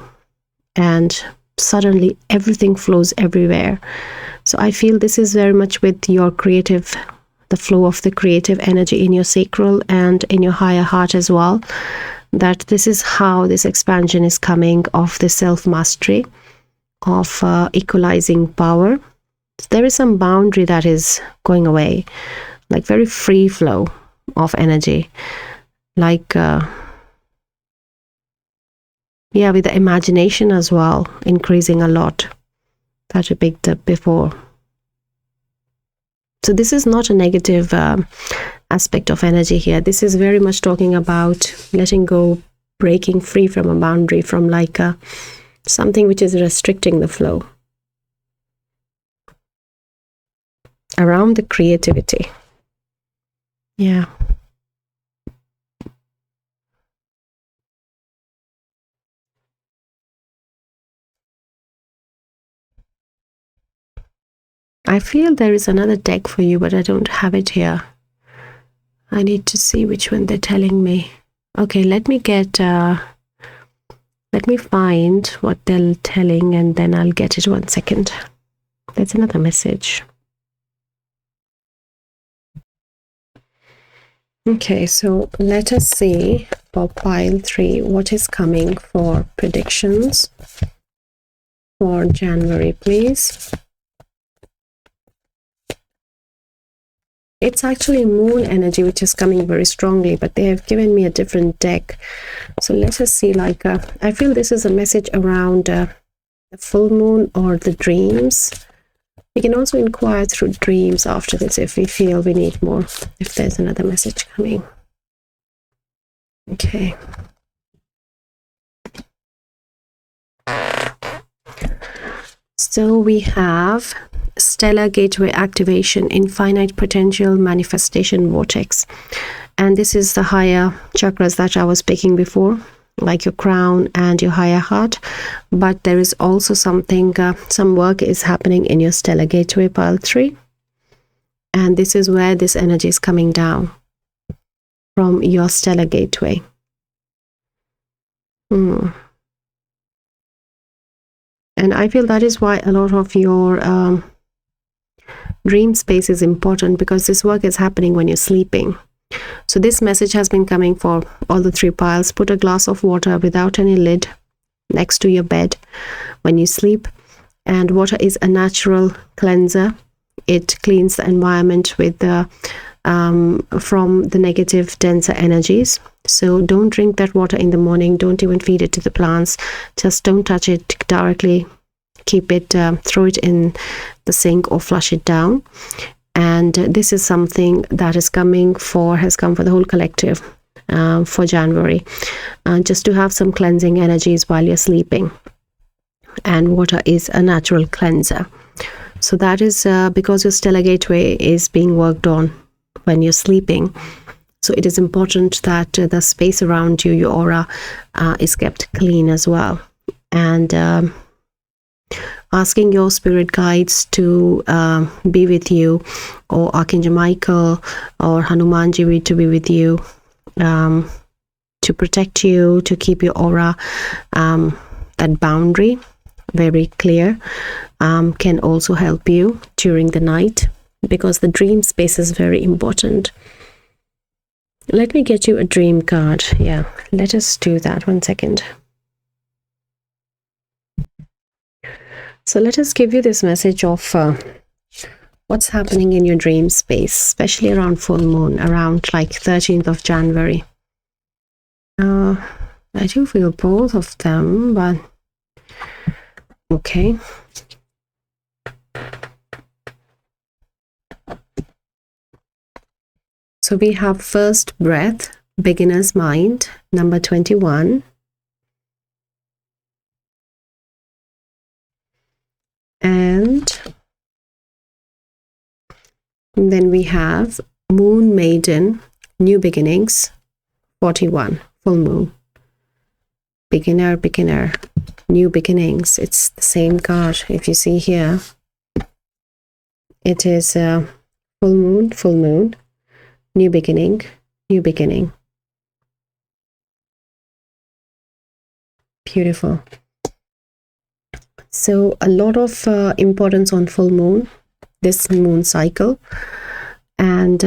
and suddenly everything flows everywhere. So I feel this is very much with your creative, the flow of the creative energy in your sacral and in your higher heart as well, that this is how this expansion is coming of the self-mastery, of equalizing power. There is some boundary that is going away, like very free flow of energy, like yeah, with the imagination as well increasing a lot. That we picked up before. So this is not a negative aspect of energy here. This is very much talking about letting go, breaking free from a boundary, from like something which is restricting the flow around the creativity. Yeah. I feel there is another deck for you, but I don't have it here. I need to see which one they're telling me. Okay, let me get, let me find what they're telling, and then I'll get it. 1 second. That's another message. Okay, so let us see for pile 3 what is coming for predictions for January, please. It's actually moon energy which is coming very strongly, but they have given me a different deck. So let us see, like I feel this is a message around the full moon or the dreams. We can also inquire through dreams after this if we feel we need more, if there's another message coming. Okay. So we have stellar gateway activation, infinite potential manifestation vortex. And this is the higher chakras that I was speaking before, like your crown and your higher heart. But there is also something, some work is happening in your stellar gateway, pile 3. And this is where this energy is coming down from your stellar gateway. And I feel that is why a lot of your dream space is important, because this work is happening when you're sleeping. So this message has been coming for all the 3 piles. Put a glass of water without any lid next to your bed when you sleep. And water is a natural cleanser. It cleans the environment with the from the negative, denser energies. So don't drink that water in the morning. Don't even feed it to the plants. Just don't touch it directly. Keep it, throw it in the sink or flush it down. And this is something that is coming for, has come for the whole collective for January. Just to have some cleansing energies while you're sleeping. And water is a natural cleanser. So that is because your stellar gateway is being worked on when you're sleeping. So it is important that the space around you, your aura, is kept clean as well. And asking your spirit guides to be with you, or Archangel Michael or Hanumanji to be with you, to protect you, to keep your aura, that boundary very clear, can also help you during the night, because the dream space is very important. Let me get you a dream card. Yeah, let us do that. 1 second. So let us give you this message of what's happening in your dream space, especially around full moon, around like 13th of January. I do feel both of them, but okay. So we have first breath, beginner's mind, number 21. And And then we have Moon Maiden, New Beginnings, 41, full moon. Beginner, new beginnings. It's the same card. If you see here, it is full moon, new beginning, new beginning. Beautiful. So a lot of importance on full moon, this moon cycle. And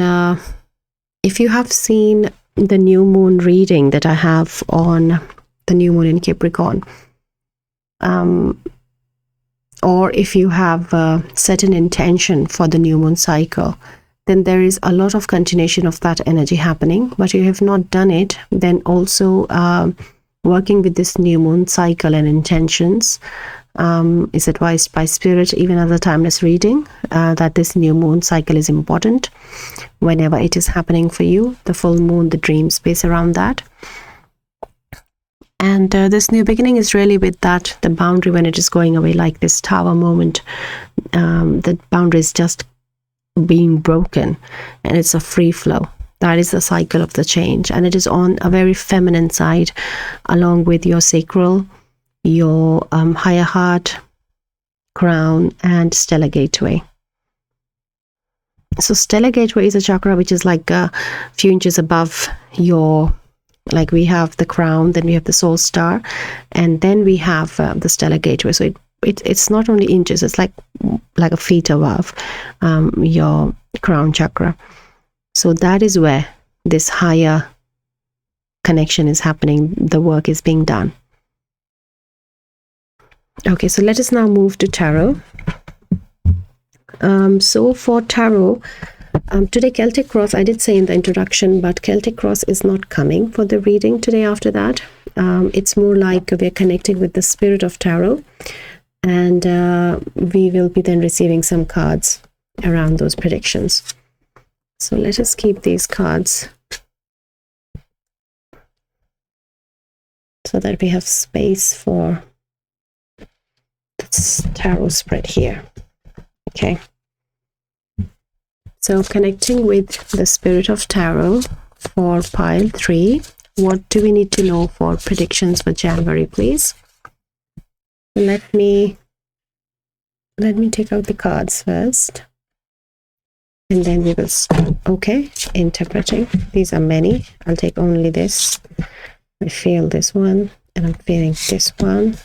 if you have seen the new moon reading that I have on the new moon in Capricorn, or if you have set an intention for the new moon cycle, then there is a lot of continuation of that energy happening. But you have not done it, then also working with this new moon cycle and intentions is advised by Spirit, even as a timeless reading, that this new moon cycle is important whenever it is happening for you, the full moon, the dream space around that. And this new beginning is really with that, the boundary when it is going away, like this tower moment, the boundary is just being broken and it's a free flow. That is the cycle of the change, and it is on a very feminine side, along with your sacral, your higher heart, crown, and stellar gateway. So stellar gateway is a chakra which is like a few inches above your, like we have the crown, then we have the soul star, and then we have the stellar gateway. So it's not only inches, it's like a feet above your crown chakra. So that is where this higher connection is happening, the work is being done. Okay, so let us now move to tarot. So for tarot, today Celtic Cross, I did say in the introduction, but Celtic Cross is not coming for the reading today after that. It's more like we're connecting with the spirit of tarot, and we will be then receiving some cards around those predictions. So let us keep these cards so that we have space for this tarot spread here. Okay. So connecting with the spirit of tarot for pile 3. What do we need to know for predictions for January, please? Let me take out the cards first, and then we will start. Okay, interpreting. These are many. I'll take only this. I feel this one, and I'm feeling this one.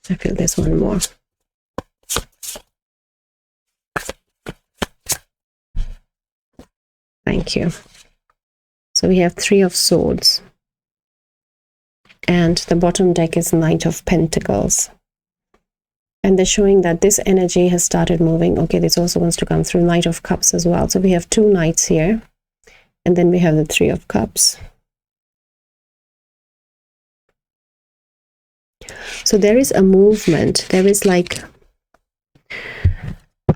I feel this one more. Thank you. So we have 3 of Swords. And the bottom deck is Knight of Pentacles. And they're showing that this energy has started moving. Okay, this also wants to come through Knight of Cups as well. So we have 2 knights here. And then we have the 3 of Cups. So there is a movement. There is like,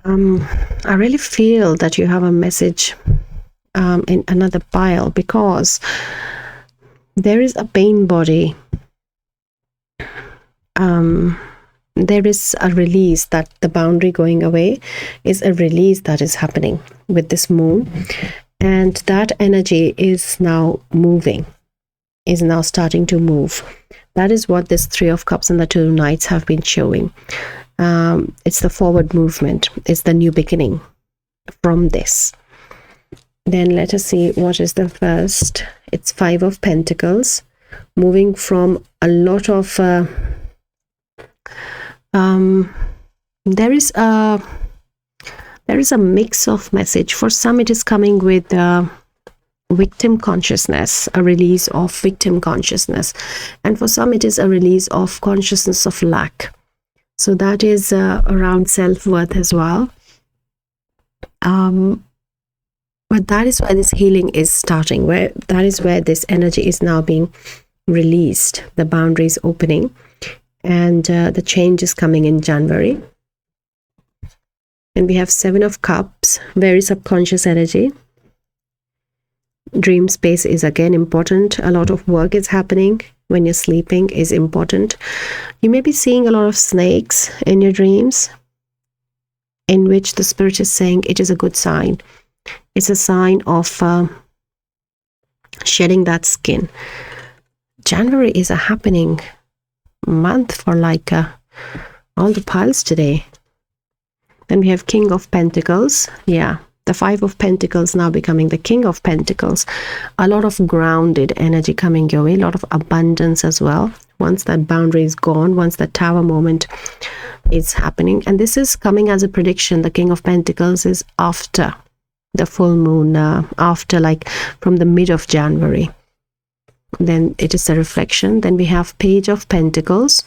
I really feel that you have a message in another pile, because there is a pain body. There is a release, that the boundary going away is a release that is happening with this moon, and that energy is now moving, is now starting to move. That is what this 3 of Cups and the 2 Knights have been showing. It's the forward movement. It's the new beginning from this. Then let us see what is the first. It's 5 of Pentacles, moving from a lot of there is a mix of message. For some it is coming with victim consciousness, a release of victim consciousness, and for some it is a release of consciousness of lack. So that is around self-worth as well. But that is where this healing is starting, where that is where this energy is now being released, the boundaries opening, and the change is coming in January. And we have 7 of Cups, very subconscious energy. Dream space is again important. A lot of work is happening when you're sleeping is important. You may be seeing a lot of snakes in your dreams, in which the spirit is saying it is a good sign. It's a sign of shedding that skin. January is a happening month for like all the piles today. Then we have King of Pentacles. Yeah, the Five of Pentacles now becoming the King of Pentacles. A lot of grounded energy coming your way, a lot of abundance as well. Once that boundary is gone, once that Tower moment is happening. And this is coming as a prediction. The King of Pentacles is after the full moon, after like from the mid of January. Then it is a reflection. Then we have Page of Pentacles.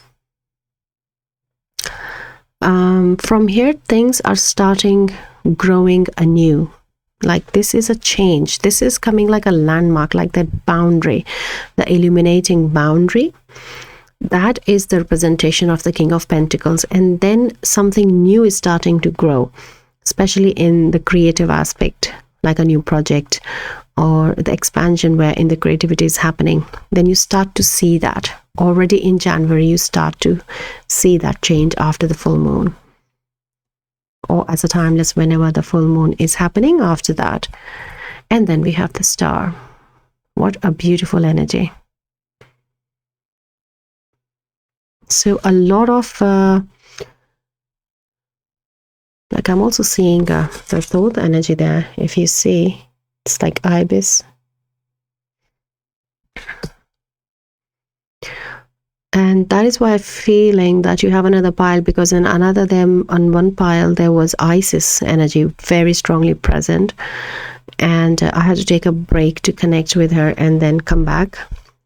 From here, things are starting growing anew. Like this is a change. This is coming like a landmark, like that boundary, the illuminating boundary. That is the representation of the King of Pentacles. And then something new is starting to grow, especially in the creative aspect, like a new project or the expansion where in the creativity is happening. Then you start to see that. Already in January, you start to see that change after the full moon. Or as a timeless, whenever the full moon is happening after that. And then we have the Star. What a beautiful energy. So a lot of, like I'm also seeing the thought energy there. If you see, it's like ibis. And that is why I'm feeling that you have another pile, because in another them on one pile there was Isis energy very strongly present, and I had to take a break to connect with her and then come back.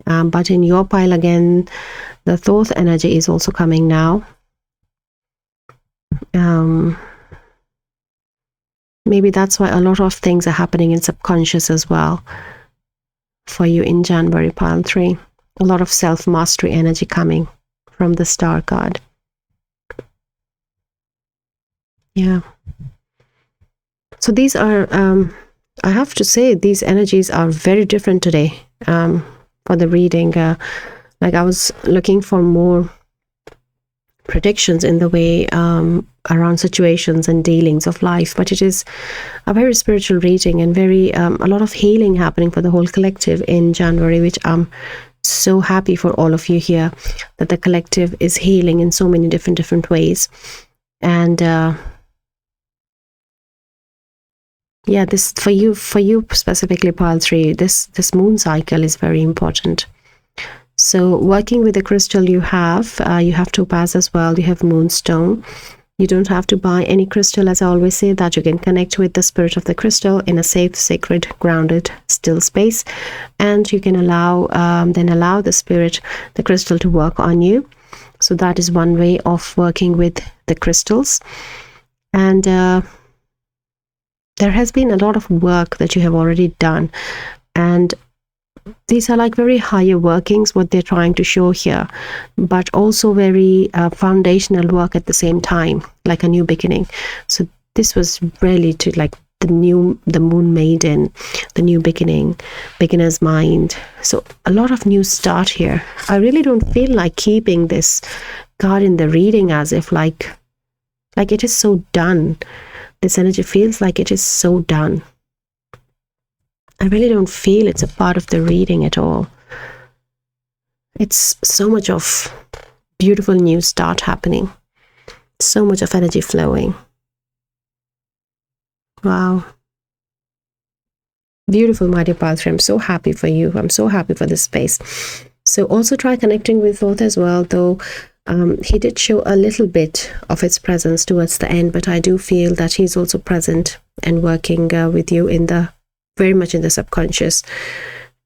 But in your pile again, the Thoth energy is also coming now. Maybe that's why a lot of things are happening in subconscious as well for you in January, pile 3. A lot of self-mastery energy coming from the Star card. Yeah. So these are, I have to say, these energies are very different today for the reading. Like I was looking for more predictions in the way around situations and dealings of life, but it is a very spiritual reading and very a lot of healing happening for the whole collective in January, which I'm so happy for all of you here, that the collective is healing in so many different ways. And yeah, this for you specifically, pile 3, this moon cycle is very important. So working with the crystal, you have topaz as well, you have moonstone. You don't have to buy any crystal, as I always say, that you can connect with the spirit of the crystal in a safe, sacred, grounded, still space, and you can allow the spirit, the crystal, to work on you. So that is one way of working with the crystals. And there has been a lot of work that you have already done, and these are like very higher workings, what they're trying to show here, but also very foundational work at the same time, like a new beginning. So this was really to like the moon maiden, the new beginning, beginner's mind. So a lot of new start here. I really don't feel like keeping this card in the reading as if like it is so done. This energy feels like it is so done. I really don't feel it's a part of the reading at all. It's so much of beautiful new start happening. So much of energy flowing. Wow. Beautiful, my dear pile 3. I'm so happy for you. I'm so happy for this space. So also try connecting with Thoth as well, though he did show a little bit of his presence towards the end, but I do feel that he's also present and working with you in the very much in the subconscious.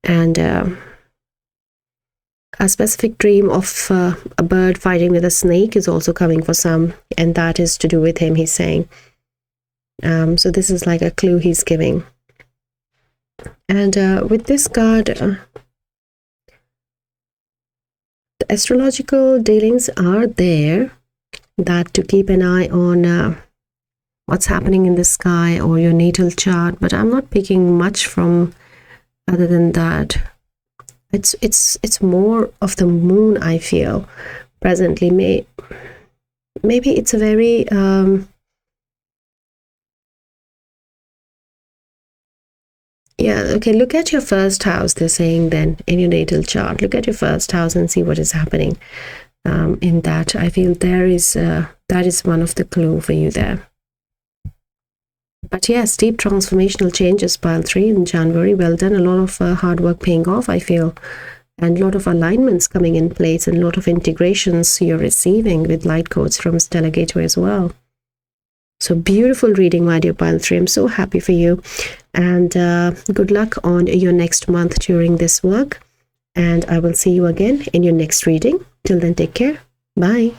And a specific dream of a bird fighting with a snake is also coming for some, and that is to do with him, he's saying. So this is like a clue he's giving. And with this card, the astrological dealings are there, that to keep an eye on what's happening in the sky or your natal chart, but I'm not picking much from other than that. It's more of the moon, I feel, presently. Maybe it's a very yeah, okay, look at your first house, they're saying then in your natal chart. Look at your first house and see what is happening in that. I feel there is that is one of the clue for you there. But yes, deep transformational changes, pile 3 in January. Well done. A lot of hard work paying off, I feel. And a lot of alignments coming in place and a lot of integrations you're receiving with light codes from Stellar Gateway as well. So beautiful reading, my dear pile 3. I'm so happy for you. And good luck on your next month during this work. And I will see you again in your next reading. Till then, take care. Bye.